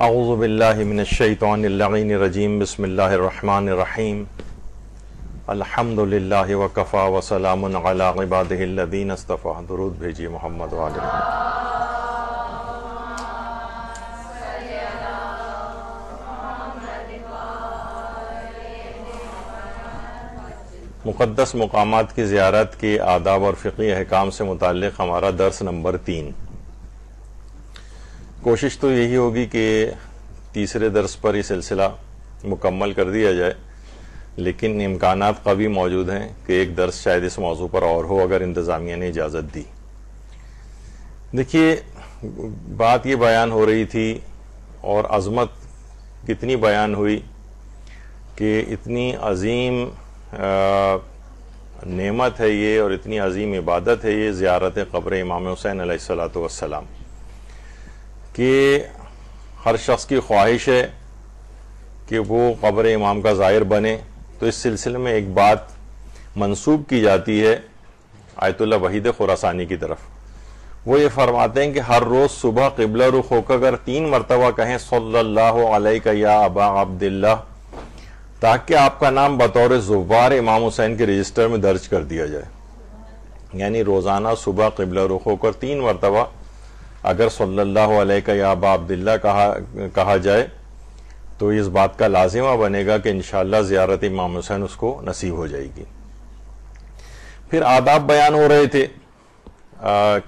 اعوذ باللہ من الشیطان اللعین الرجیم بسم اللہ الرحمن الرحیم الحمد للہ وکفا وسلام علی عبادہ الذین اصطفی. درود بھیجیے محمد وآلہ محمد. مقدس مقامات کی زیارت کے آداب اور فقہی احکام سے متعلق ہمارا درس نمبر 3. کوشش تو یہی ہوگی کہ تیسرے درس پر یہ سلسلہ مکمل کر دیا جائے، لیکن امکانات قوی موجود ہیں کہ ایک درس شاید اس موضوع پر اور ہو اگر انتظامیہ نے اجازت دی. دیکھیے، بات یہ بیان ہو رہی تھی اور عظمت کتنی بیان ہوئی کہ اتنی عظیم نعمت ہے یہ اور اتنی عظیم عبادت ہے یہ زیارت قبر امام حسین علیہ الصلوۃ والسلام، کہ ہر شخص کی خواہش ہے کہ وہ قبر امام کا زائر بنے. تو اس سلسلے میں ایک بات منسوب کی جاتی ہے آیت اللہ وحید خراسانی کی طرف. وہ یہ فرماتے ہیں کہ ہر روز صبح قبلہ رخ ہو کر اگر 3 مرتبہ کہیں صلی اللہ علیہ یا ابا عبداللہ، تاکہ آپ کا نام بطور زوار امام حسین کے رجسٹر میں درج کر دیا جائے. یعنی روزانہ صبح قبلہ رخ ہو کر 3 مرتبہ اگر صلی اللہ علیہ یا ابا عبداللہ کہا جائے تو اس بات کا لازمہ بنے گا کہ انشاءاللہ زیارت امام حسین اس کو نصیب ہو جائے گی. پھر آداب بیان ہو رہے تھے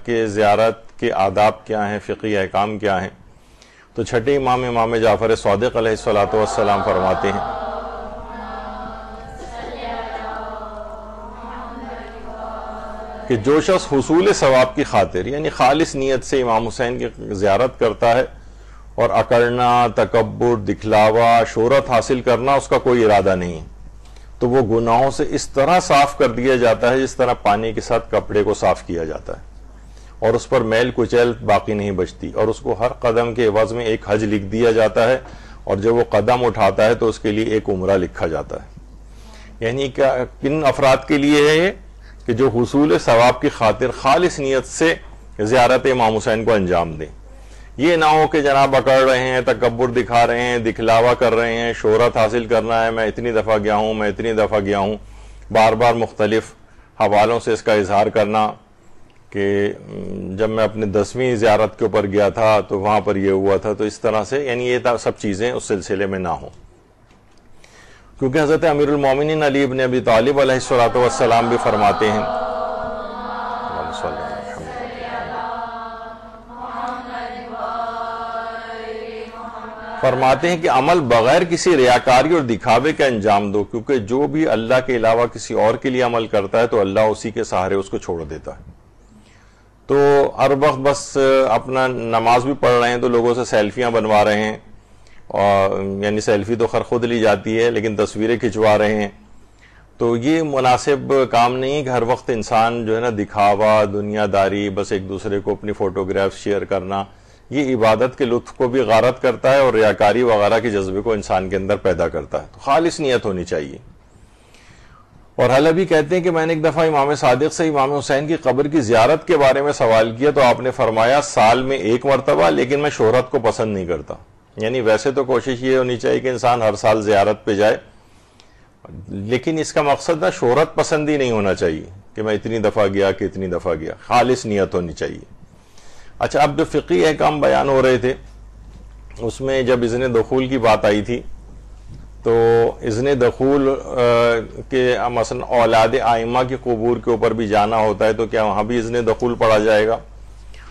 کہ زیارت کے آداب کیا ہیں، فقہی احکام کیا ہیں. تو چھٹے امام جعفر صادق علیہ الصلوۃ والسلام فرماتے ہیں کہ جو شخص حصول ثواب کی خاطر یعنی خالص نیت سے امام حسین کی زیارت کرتا ہے اور اکڑنا، تکبر، دکھلاوا، شہرت حاصل کرنا اس کا کوئی ارادہ نہیں ہے، تو وہ گناہوں سے اس طرح صاف کر دیا جاتا ہے جس طرح پانی کے ساتھ کپڑے کو صاف کیا جاتا ہے، اور اس پر میل کچیل باقی نہیں بچتی، اور اس کو ہر قدم کے عوض میں ایک حج لکھ دیا جاتا ہے، اور جب وہ قدم اٹھاتا ہے تو اس کے لیے ایک عمرہ لکھا جاتا ہے. یعنی کن افراد کے لیے ہے یہ کہ جو حصول ثواب کی خاطر خالص نیت سے زیارت امام حسین کو انجام دیں. یہ نہ ہو کہ جناب اکڑ رہے ہیں، تکبر دکھا رہے ہیں، دکھلاوا کر رہے ہیں، شہرت حاصل کرنا ہے، میں اتنی دفعہ گیا ہوں، میں اتنی دفعہ گیا ہوں، بار بار مختلف حوالوں سے اس کا اظہار کرنا کہ جب میں اپنے 10ویں زیارت کے اوپر گیا تھا تو وہاں پر یہ ہوا تھا. تو اس طرح سے یعنی یہ سب چیزیں اس سلسلے میں نہ ہوں، کیونکہ حضرت امیر المومنین علی ابن ابی طالب علیہ الصلوۃ والسلام بھی فرماتے ہیں کہ عمل بغیر کسی ریاکاری اور دکھاوے کے انجام دو، کیونکہ جو بھی اللہ کے علاوہ کسی اور کے لیے عمل کرتا ہے تو اللہ اسی کے سہارے اس کو چھوڑ دیتا ہے. تو ہر وقت بس اپنا نماز بھی پڑھ رہے ہیں تو لوگوں سے سیلفیاں بنوا رہے ہیں، اور یعنی سیلفی تو خیر خود لی جاتی ہے لیکن تصویریں کھنچوا رہے ہیں. تو یہ مناسب کام نہیں کہ ہر وقت انسان جو ہے نا دکھاوا، دنیا داری، بس ایک دوسرے کو اپنی فوٹوگراف شیئر کرنا، یہ عبادت کے لطف کو بھی غارت کرتا ہے اور ریاکاری وغیرہ کے جذبے کو انسان کے اندر پیدا کرتا ہے. تو خالص نیت ہونی چاہیے. اور حلبی کہتے ہیں کہ میں نے ایک دفعہ امام صادق سے امام حسین کی قبر کی زیارت کے بارے میں سوال کیا تو آپ نے فرمایا سال میں 1 مرتبہ، لیکن میں شہرت کو پسند نہیں کرتا. یعنی ویسے تو کوشش یہ ہونی چاہیے کہ انسان ہر سال زیارت پہ جائے، لیکن اس کا مقصد نہ شہرت پسندی نہیں ہونا چاہیے کہ میں اتنی دفعہ گیا کہ اتنی دفعہ گیا. خالص نیت ہونی چاہیے. اچھا، اب جو فقہی احکام بیان ہو رہے تھے اس میں جب اذن دخول کی بات آئی تھی تو اذن دخول کے مثلا اولاد ائمہ کی قبور کے اوپر بھی جانا ہوتا ہے، تو کیا وہاں بھی اذن دخول پڑھا جائے گا؟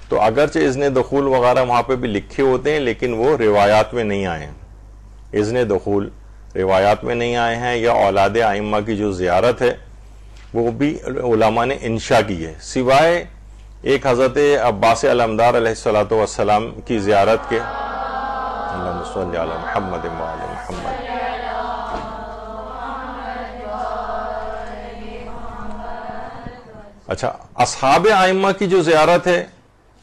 تو اگرچہ اذن دخول وغیرہ وہاں پہ بھی لکھے ہوتے ہیں لیکن وہ روایات میں نہیں آئے ہیں. اذن دخول روایات میں نہیں آئے ہیں، یا اولاد ائمہ کی جو زیارت ہے وہ بھی علماء نے انشاء کی ہے، سوائے ایک حضرت عباس علمدار علیہ الصلوۃ والسلام کی زیارت کے. اللہم صلی علی محمد وعلی محمد. اچھا، اصحاب ائمہ کی جو زیارت ہے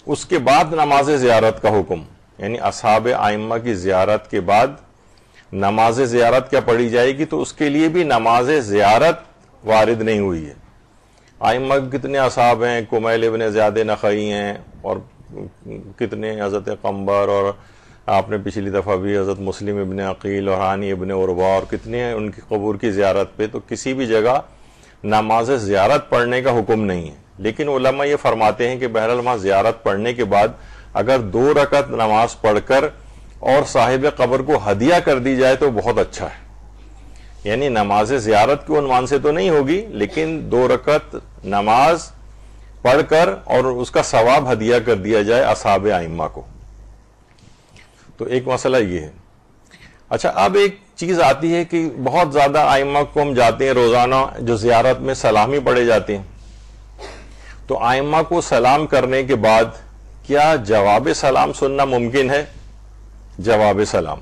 اس کے بعد نماز زیارت کا حکم، یعنی اصحاب ائمہ کی زیارت کے بعد نماز زیارت کیا پڑھی جائے گی، تو اس کے لیے بھی نماز زیارت وارد نہیں ہوئی ہے. ائمہ کتنے اصحاب ہیں، کمیل ابن زیاد نخعی ہیں، اور کتنے حضرت قنبر اور آپ نے پچھلی دفعہ بھی حضرت مسلم ابن عقیل اور ہانی ابن عروہ اور کتنے ہیں ان کی قبور کی زیارت پہ، تو کسی بھی جگہ نماز زیارت پڑھنے کا حکم نہیں ہے، لیکن علماء یہ فرماتے ہیں کہ بہرحال وہاں زیارت پڑھنے کے بعد اگر 2 رکعت نماز پڑھ کر اور صاحب قبر کو ہدیہ کر دی جائے تو بہت اچھا ہے، یعنی نماز زیارت کے عنوان سے تو نہیں ہوگی، لیکن 2 رکعت نماز پڑھ کر اور اس کا ثواب ہدیہ کر دیا جائے اصحاب ائمہ کو، تو ایک مسئلہ یہ ہے۔ اچھا، اب ایک چیز آتی ہے کہ بہت زیادہ ائمہ کو ہم جاتے ہیں روزانہ جو زیارت میں سلامی پڑھے جاتے ہیں، تو ائمہ کو سلام کرنے کے بعد کیا جواب سلام سننا ممکن ہے؟ جواب سلام،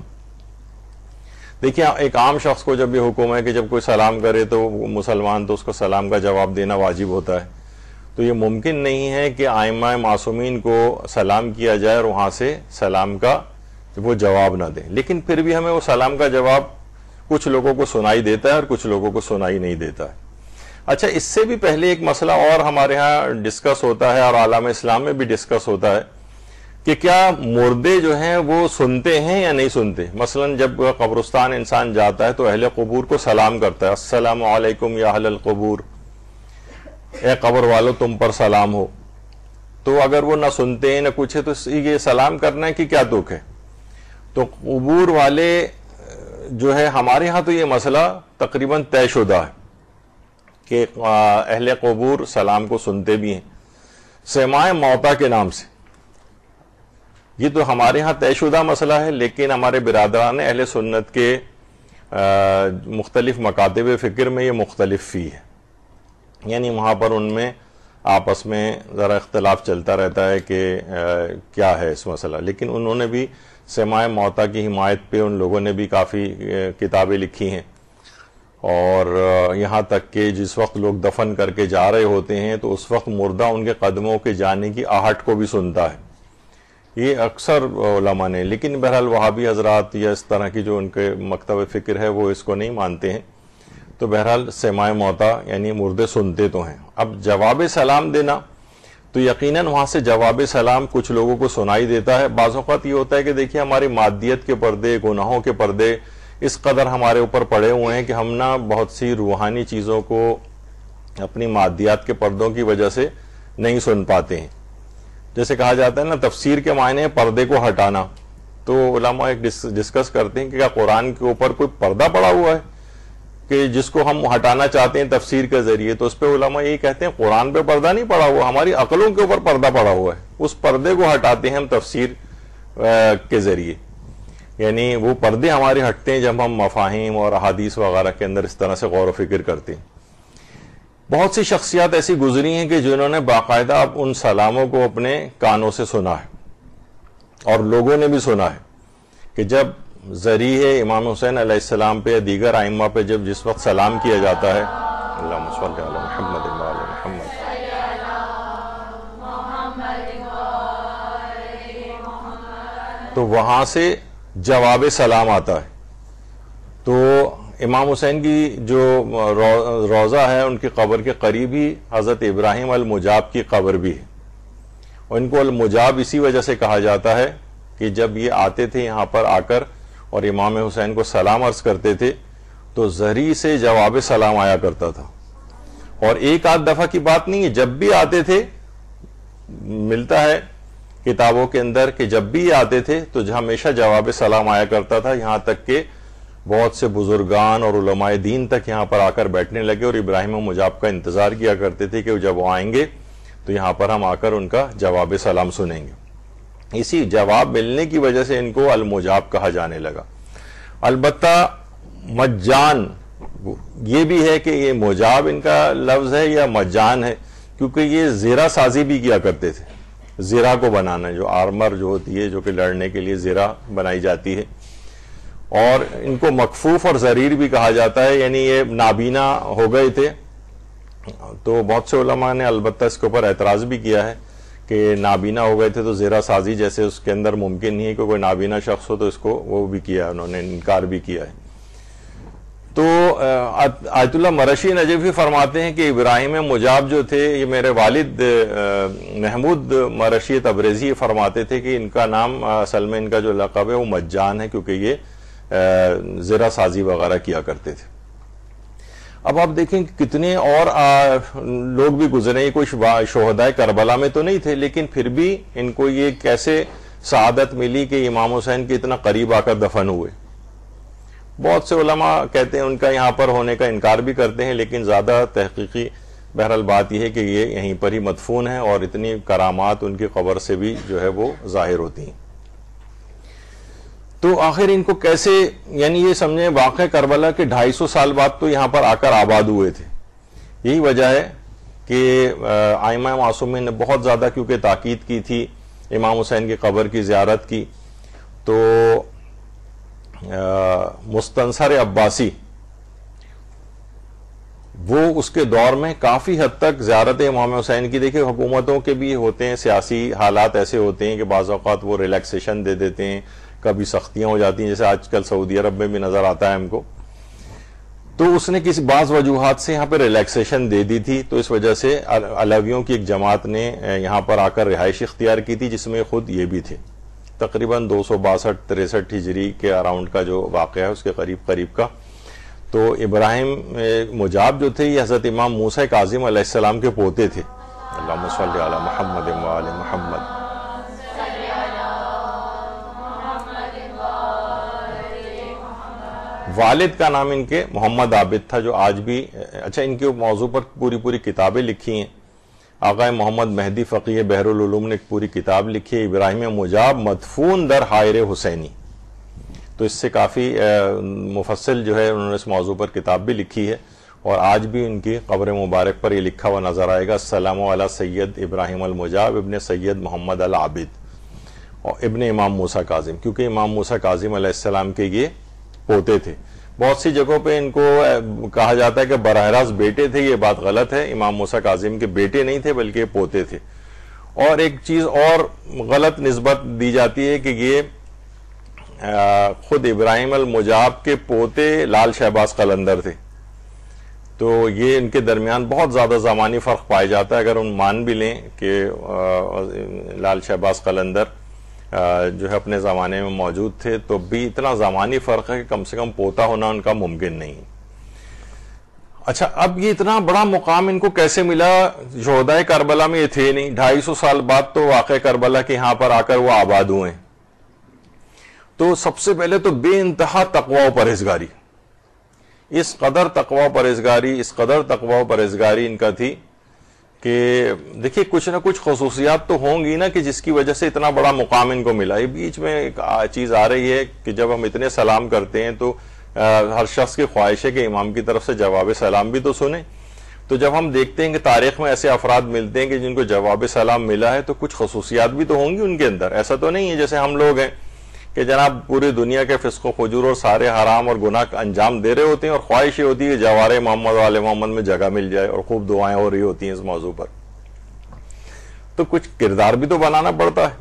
دیکھیں ایک عام شخص کو جب یہ حکم ہے کہ جب کوئی سلام کرے تو مسلمان تو اس کو سلام کا جواب دینا واجب ہوتا ہے، تو یہ ممکن نہیں ہے کہ ائمہ معصومین کو سلام کیا جائے اور وہاں سے سلام کا وہ جواب نہ دیں، لیکن پھر بھی ہمیں وہ سلام کا جواب کچھ لوگوں کو سنائی دیتا ہے اور کچھ لوگوں کو سنائی نہیں دیتا ہے۔ اچھا، اس سے بھی پہلے ایک مسئلہ اور ہمارے ہاں ڈسکس ہوتا ہے اور عالم اسلام میں بھی ڈسکس ہوتا ہے کہ کیا مردے جو ہیں وہ سنتے ہیں یا نہیں سنتے؟ مثلا جب قبرستان انسان جاتا ہے تو اہل قبور کو سلام کرتا ہے، السلام علیکم یا اہل القبور، اے قبر والو تم پر سلام ہو، تو اگر وہ نہ سنتے ہیں نہ کچھ ہے تو یہ سلام کرنا ہے کہ کیا دکھ ہے؟ تو قبور والے جو ہے ہمارے ہاں تو یہ مسئلہ تقریباً طے شدہ ہے کہ اہل قبور سلام کو سنتے بھی ہیں سماع موتا کے نام سے، یہ تو ہمارے ہاں طے شدہ مسئلہ ہے، لیکن ہمارے برادران اہل سنت کے مختلف مکاتب فکر میں یہ مختلف فی ہے، یعنی وہاں پر ان میں آپس میں ذرا اختلاف چلتا رہتا ہے کہ کیا ہے اس مسئلہ، لیکن انہوں نے بھی سماع موتا کی حمایت پہ ان لوگوں نے بھی کافی کتابیں لکھی ہیں، اور یہاں تک کہ جس وقت لوگ دفن کر کے جا رہے ہوتے ہیں تو اس وقت مردہ ان کے قدموں کے جانے کی آہٹ کو بھی سنتا ہے، یہ اکثر علماء نے، لیکن بہرحال وہابی حضرات یا اس طرح کی جو ان کے مکتب فکر ہے وہ اس کو نہیں مانتے ہیں، تو بہرحال سماع موتا یعنی مردے سنتے تو ہیں۔ اب جواب سلام دینا تو یقیناً وہاں سے جواب سلام کچھ لوگوں کو سنائی دیتا ہے، بعض اوقات یہ ہوتا ہے کہ دیکھیے ہماری مادیت کے پردے، گناہوں کے پردے اس قدر ہمارے اوپر پڑے ہوئے ہیں کہ ہم نہ بہت سی روحانی چیزوں کو اپنی مادیات کے پردوں کی وجہ سے نہیں سن پاتے ہیں، جیسے کہا جاتا ہے نا تفسیر کے معنی ہے پردے کو ہٹانا، تو علماء ایک ڈسکس کرتے ہیں کہ کیا قرآن کے اوپر کوئی پردہ پڑا ہوا ہے کہ جس کو ہم ہٹانا چاہتے ہیں تفسیر کے ذریعے؟ تو اس پہ علماء یہی کہتے ہیں قرآن پہ پردہ نہیں پڑا ہوا، ہماری عقلوں کے اوپر پردہ پڑا ہوا ہے، اس پردے کو ہٹاتے ہیں ہم تفسیر کے ذریعے، یعنی وہ پردے ہمارے ہٹتے ہیں جب ہم مفاہیم اور احادیث وغیرہ کے اندر اس طرح سے غور و فکر کرتے ہیں۔ بہت سی شخصیات ایسی گزری ہیں کہ جنہوں نے باقاعدہ ان سلاموں کو اپنے کانوں سے سنا ہے، اور لوگوں نے بھی سنا ہے کہ جب ذریعہ امام حسین علیہ السلام پہ یا دیگر ائمہ پہ جس وقت سلام کیا جاتا ہے، اللہم صلی علی محمد و علی محمد، تو وہاں سے جواب سلام آتا ہے۔ تو امام حسین کی جو روضہ ہے ان کی قبر کے قریب ہی حضرت ابراہیم المجاب کی قبر بھی ہے، اور ان کو المجاب اسی وجہ سے کہا جاتا ہے کہ جب یہ آتے تھے یہاں پر آ کر اور امام حسین کو سلام عرض کرتے تھے تو زری سے جواب سلام آیا کرتا تھا، اور ایک آدھ دفعہ کی بات نہیں ہے، جب بھی آتے تھے، ملتا ہے کتابوں کے اندر کہ جب بھی آتے تھے تو ہمیشہ جواب سلام آیا کرتا تھا، یہاں تک کہ بہت سے بزرگان اور علماء دین تک یہاں پر آ کر بیٹھنے لگے اور ابراہیم مجاب کا انتظار کیا کرتے تھے کہ جب وہ آئیں گے تو یہاں پر ہم آ کر ان کا جواب سلام سنیں گے۔ اسی جواب ملنے کی وجہ سے ان کو المجاب کہا جانے لگا۔ البتہ مجان یہ بھی ہے کہ یہ مجاب ان کا لفظ ہے یا مجان ہے، کیونکہ یہ زیرہ سازی بھی کیا کرتے تھے، زیرہ کو بنانا، جو آرمر جو ہوتی ہے جو کہ لڑنے کے لیے زیرہ بنائی جاتی ہے، اور ان کو مکفوف اور زریر بھی کہا جاتا ہے، یعنی یہ نابینا ہو گئے تھے۔ تو بہت سے علماء نے البتہ اس کے اوپر اعتراض بھی کیا ہے کہ نابینا ہو گئے تھے تو زیرہ سازی جیسے اس کے اندر ممکن نہیں ہے کہ کوئی نابینا شخص ہو، تو اس کو وہ بھی کیا، انہوں نے انکار بھی کیا ہے۔ تو آیت اللہ مرشی نجفی فرماتے ہیں کہ ابراہیم مجاب جو تھے، یہ میرے والد محمود مرشی تبریزی فرماتے تھے کہ ان کا نام اصل میں ان کا جو لقب ہے وہ مجان ہے، کیونکہ یہ زرہ سازی وغیرہ کیا کرتے تھے۔ اب آپ دیکھیں کہ کتنے اور لوگ بھی گزرے، کوئی شہدائے کربلا میں تو نہیں تھے، لیکن پھر بھی ان کو یہ کیسے سعادت ملی کہ امام حسین کے اتنا قریب آ کر دفن ہوئے۔ بہت سے علماء کہتے ہیں ان کا یہاں پر ہونے کا انکار بھی کرتے ہیں، لیکن زیادہ تحقیقی بہرحال بات یہ ہے کہ یہ یہیں پر ہی مدفون ہیں، اور اتنی کرامات ان کی قبر سے بھی جو ہے وہ ظاہر ہوتی ہیں۔ تو آخر ان کو کیسے، یعنی یہ سمجھیں واقع کربلا کے 250 سال بعد تو یہاں پر آ کر آباد ہوئے تھے۔ یہی وجہ ہے کہ ائمہ معصومین نے بہت زیادہ کیونکہ تاکید کی تھی امام حسین کی قبر کی زیارت کی، تو مستنصر عباسی وہ اس کے دور میں کافی حد تک زیارت امام حسین کی، دیکھیں حکومتوں کے بھی ہوتے ہیں سیاسی حالات ایسے ہوتے ہیں کہ بعض اوقات وہ ریلیکسیشن دے دیتے ہیں، کبھی سختیاں ہو جاتی ہیں، جیسے آج کل سعودی عرب میں بھی نظر آتا ہے ہم کو۔ تو اس نے کسی بعض وجوہات سے یہاں پہ ریلیکسیشن دے دی تھی، تو اس وجہ سے علویوں کی ایک جماعت نے یہاں پر آ کر رہائش اختیار کی تھی، جس میں خود یہ بھی تھے۔ تقریباً 262-63 ہجری کے اراؤنڈ کا جو واقعہ ہے اس کے قریب کا۔ تو ابراہیم مجاب جو تھے یہ حضرت امام موسیٰ کاظم علیہ السلام کے پوتے تھے۔ اللہم صلی علی محمد و آل محمد۔ والد کا نام ان کے محمد عابد تھا، جو آج بھی اچھا ان کے موضوع پر پوری کتابیں لکھی ہیں۔ آقا محمد مہدی فقیہ بحر العلوم نے ایک پوری کتاب لکھی ہے، ابراہیم مجاب مدفون در حائر حسینی، تو اس سے کافی مفصل جو ہے انہوں نے اس موضوع پر کتاب بھی لکھی ہے، اور آج بھی ان کی قبر مبارک پر یہ لکھا ہوا نظر آئے گا، السلام علی سید ابراہیم المجاب ابن سید محمد العابد اور ابن امام موسیٰ کاظم، کیونکہ امام موسیٰ کاظم علیہ السلام کے یہ پوتے تھے۔ بہت سی جگہوں پہ ان کو کہا جاتا ہے کہ براہ راست بیٹے تھے، یہ بات غلط ہے، امام موسیٰ کاظم کے بیٹے نہیں تھے بلکہ پوتے تھے۔ اور ایک چیز اور غلط نسبت دی جاتی ہے کہ یہ خود ابراہیم المجاب کے پوتے لال شہباز قلندر تھے، تو یہ ان کے درمیان بہت زیادہ زمانی فرق پایا جاتا ہے۔ اگر ان مان بھی لیں کہ لال شہباز قلندر جو ہے اپنے زمانے میں موجود تھے، تو بھی اتنا زمانی فرق ہے کہ کم سے کم پوتا ہونا ان کا ممکن نہیں۔ اچھا، اب یہ اتنا بڑا مقام ان کو کیسے ملا؟ شہدائے کربلا میں یہ تھے نہیں، 250 سال بعد تو واقع کربلا کے یہاں پر آ کر وہ آباد ہوئے۔ تو سب سے پہلے تو بے انتہا تقوی و پرہیزگاری، اس قدر تقوی و پرہیزگاری ان کا تھی کہ دیکھیے کچھ نہ کچھ خصوصیات تو ہوں گی نا کہ جس کی وجہ سے اتنا بڑا مقام ان کو ملا۔ یہ بیچ میں ایک چیز آ رہی ہے کہ جب ہم اتنے سلام کرتے ہیں تو ہر شخص کی خواہش ہے کہ امام کی طرف سے جواب سلام بھی تو سنیں۔ تو جب ہم دیکھتے ہیں کہ تاریخ میں ایسے افراد ملتے ہیں کہ جن کو جواب سلام ملا ہے، تو کچھ خصوصیات بھی تو ہوں گی ان کے اندر۔ ایسا تو نہیں ہے جیسے ہم لوگ ہیں کہ جناب پوری دنیا کے فسق و فجور اور سارے حرام اور گناہ انجام دے رہے ہوتے ہیں، اور خواہش یہ ہوتی ہے کہ جوار محمد و آل محمد میں جگہ مل جائے، اور خوب دعائیں ہو رہی ہوتی ہیں اس موضوع پر۔ تو کچھ کردار بھی تو بنانا پڑتا ہے۔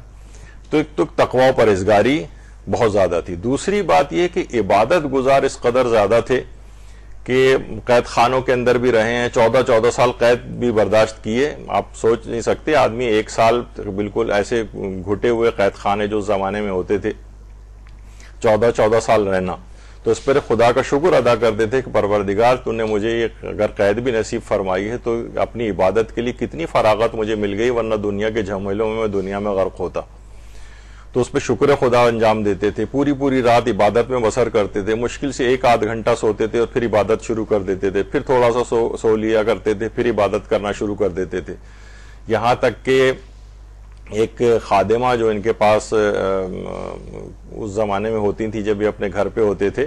تو ایک تو تقوی و پرہیزگاری بہت زیادہ تھی۔ دوسری بات یہ کہ عبادت گزار اس قدر زیادہ تھے کہ قید خانوں کے اندر بھی رہے ہیں، 14 سال قید بھی برداشت کیے۔ آپ سوچ نہیں سکتے آدمی 1 سال بالکل ایسے گھٹے ہوئے قید خانے جو اس زمانے میں ہوتے تھے، 14 سال رہنا، تو اس پر خدا کا شکر ادا کرتے تھے کہ پروردگار تو نے مجھے یہ اگر قید بھی نصیب فرمائی ہے تو اپنی عبادت کے لیے کتنی فراغت مجھے مل گئی، ورنہ دنیا کے جھمیلوں میں دنیا میں غرق ہوتا۔ تو اس پہ شکر خدا انجام دیتے تھے، پوری رات عبادت میں بسر کرتے تھے، مشکل سے 1-8 گھنٹہ سوتے تھے اور پھر عبادت شروع کر دیتے تھے، پھر تھوڑا سا سو لیا کرتے تھے، پھر عبادت کرنا شروع کر دیتے تھے۔ یہاں تک کہ ایک خادمہ جو ان کے پاس اس زمانے میں ہوتی تھی جب یہ اپنے گھر پہ ہوتے تھے،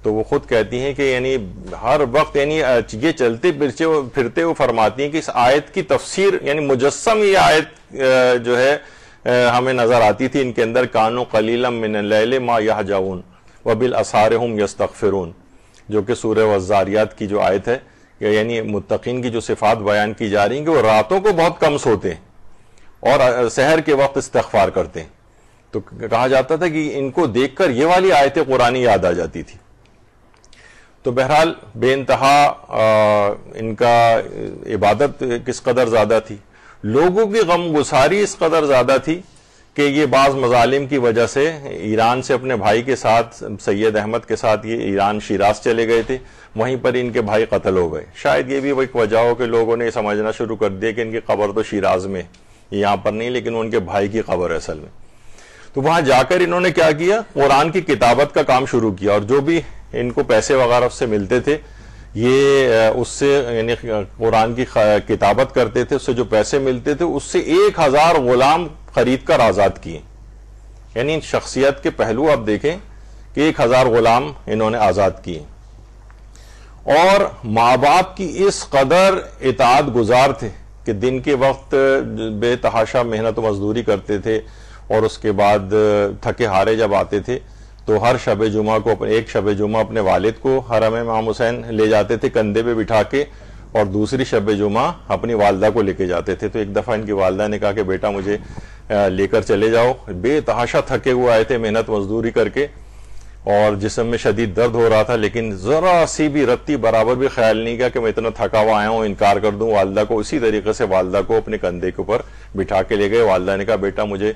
تو وہ خود کہتی ہیں کہ یعنی ہر وقت یعنی یہ چلتے پھرتے وہ فرماتی ہیں کہ اس آیت کی تفسیر یعنی مجسم یہ آیت جو ہے ہمیں نظر آتی تھی ان کے اندر، کانوا قلیلا من اللیل ما یہجعون وبالاسحار هم یستغفرون، جو کہ سورہ والذاریات کی جو آیت ہے، یعنی متقین کی جو صفات بیان کی جا رہی ہیں کہ وہ راتوں کو بہت کم سوتے ہیں اور سحر کے وقت استغفار کرتے ہیں۔ تو کہا جاتا تھا کہ ان کو دیکھ کر یہ والی آیت قرآنی یاد آ جاتی تھی۔ تو بہرحال بے انتہا ان کا عبادت کس قدر زیادہ تھی، لوگوں کی غم گساری اس قدر زیادہ تھی کہ یہ بعض مظالم کی وجہ سے ایران سے اپنے بھائی کے ساتھ، سید احمد کے ساتھ، یہ ایران شیراز چلے گئے تھے، وہیں پر ان کے بھائی قتل ہو گئے. شاید یہ بھی ایک وجہ ہو کہ لوگوں نے سمجھنا شروع کر دیا کہ ان کی قبر تو شیراز میں، یہاں پر نہیں، لیکن ان کے بھائی کی قبر ہے اصل میں. تو وہاں جا کر انہوں نے کیا کیا، قرآن کی کتابت کا کام شروع کیا، اور جو بھی ان کو پیسے وغیرہ اس سے ملتے تھے یہ اس سے یعنی قرآن کی کتابت کرتے تھے، اس سے جو پیسے ملتے تھے اس سے 1000 غلام خرید کر آزاد کیے. یعنی شخصیت کے پہلو آپ دیکھیں کہ 1000 غلام انہوں نے آزاد کیے، اور ماں باپ کی اس قدر اطاعت گزار تھے کہ دن کے وقت بے تحاشا محنت و مزدوری کرتے تھے، اور اس کے بعد تھکے ہارے جب آتے تھے تو ہر شب جمعہ کو ایک شب جمعہ اپنے والد کو حرم امام حسین لے جاتے تھے کندھے پہ بٹھا کے، اور دوسری شب جمعہ اپنی والدہ کو لے کے جاتے تھے. تو ایک دفعہ ان کی والدہ نے کہا کہ بیٹا مجھے لے کر چلے جاؤ. بے تحاشا تھکے ہوئے آئے تھے محنت مزدوری کر کے، اور جسم میں شدید درد ہو رہا تھا، لیکن ذرا سی بھی رتی برابر بھی خیال نہیں کیا کہ میں اتنا تھکا ہوا آیا ہوں، انکار کر دوں والدہ کو. اسی طریقے سے والدہ کو اپنے کندھے کے اوپر بٹھا کے لے گئے. والدہ نے کہا بیٹا مجھے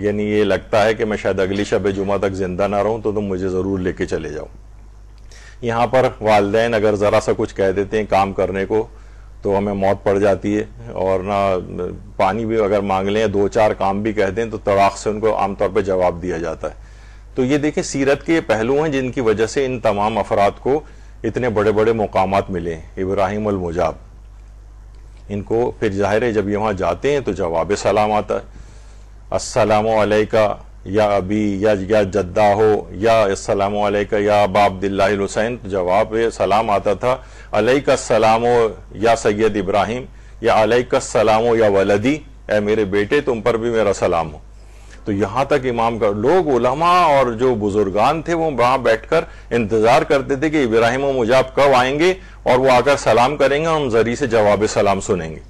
یعنی یہ لگتا ہے کہ میں شاید اگلی شب جمعہ تک زندہ نہ رہوں، تو تم مجھے ضرور لے کے چلے جاؤ. یہاں پر والدین اگر ذرا سا کچھ کہہ دیتے ہیں کام کرنے کو تو ہمیں موت پڑ جاتی ہے، اور نہ پانی بھی اگر مانگ لیں، 2-4 کام بھی کہہ دیں تو تڑاق سے ان کو عام طور پہ جواب دیا جاتا ہے. تو یہ دیکھیں سیرت کے یہ پہلو ہیں جن کی وجہ سے ان تمام افراد کو اتنے بڑے بڑے مقامات ملے ہیں. ابراہیم المجاب، ان کو پھر ظاہر ہے جب یہ وہاں جاتے ہیں تو جواب سلام آتا ہے، السلام علیکہ یا ابی یا جدہ ہو، یا السلام علیکہ یا ابا عبداللہ الحسین، تو جواب سلام آتا تھا علیکہ السلام یا سید ابراہیم، یا علیکہ السلام یا ولدی، اے میرے بیٹے تم پر بھی میرا سلام ہو. تو یہاں تک امام کا لوگ، علماء اور جو بزرگان تھے وہ وہاں بیٹھ کر انتظار کرتے تھے کہ ابراہیم و مجاب کب آئیں گے اور وہ آ کر سلام کریں گے، اور ہم ذریعے سے جواب سلام سنیں گے.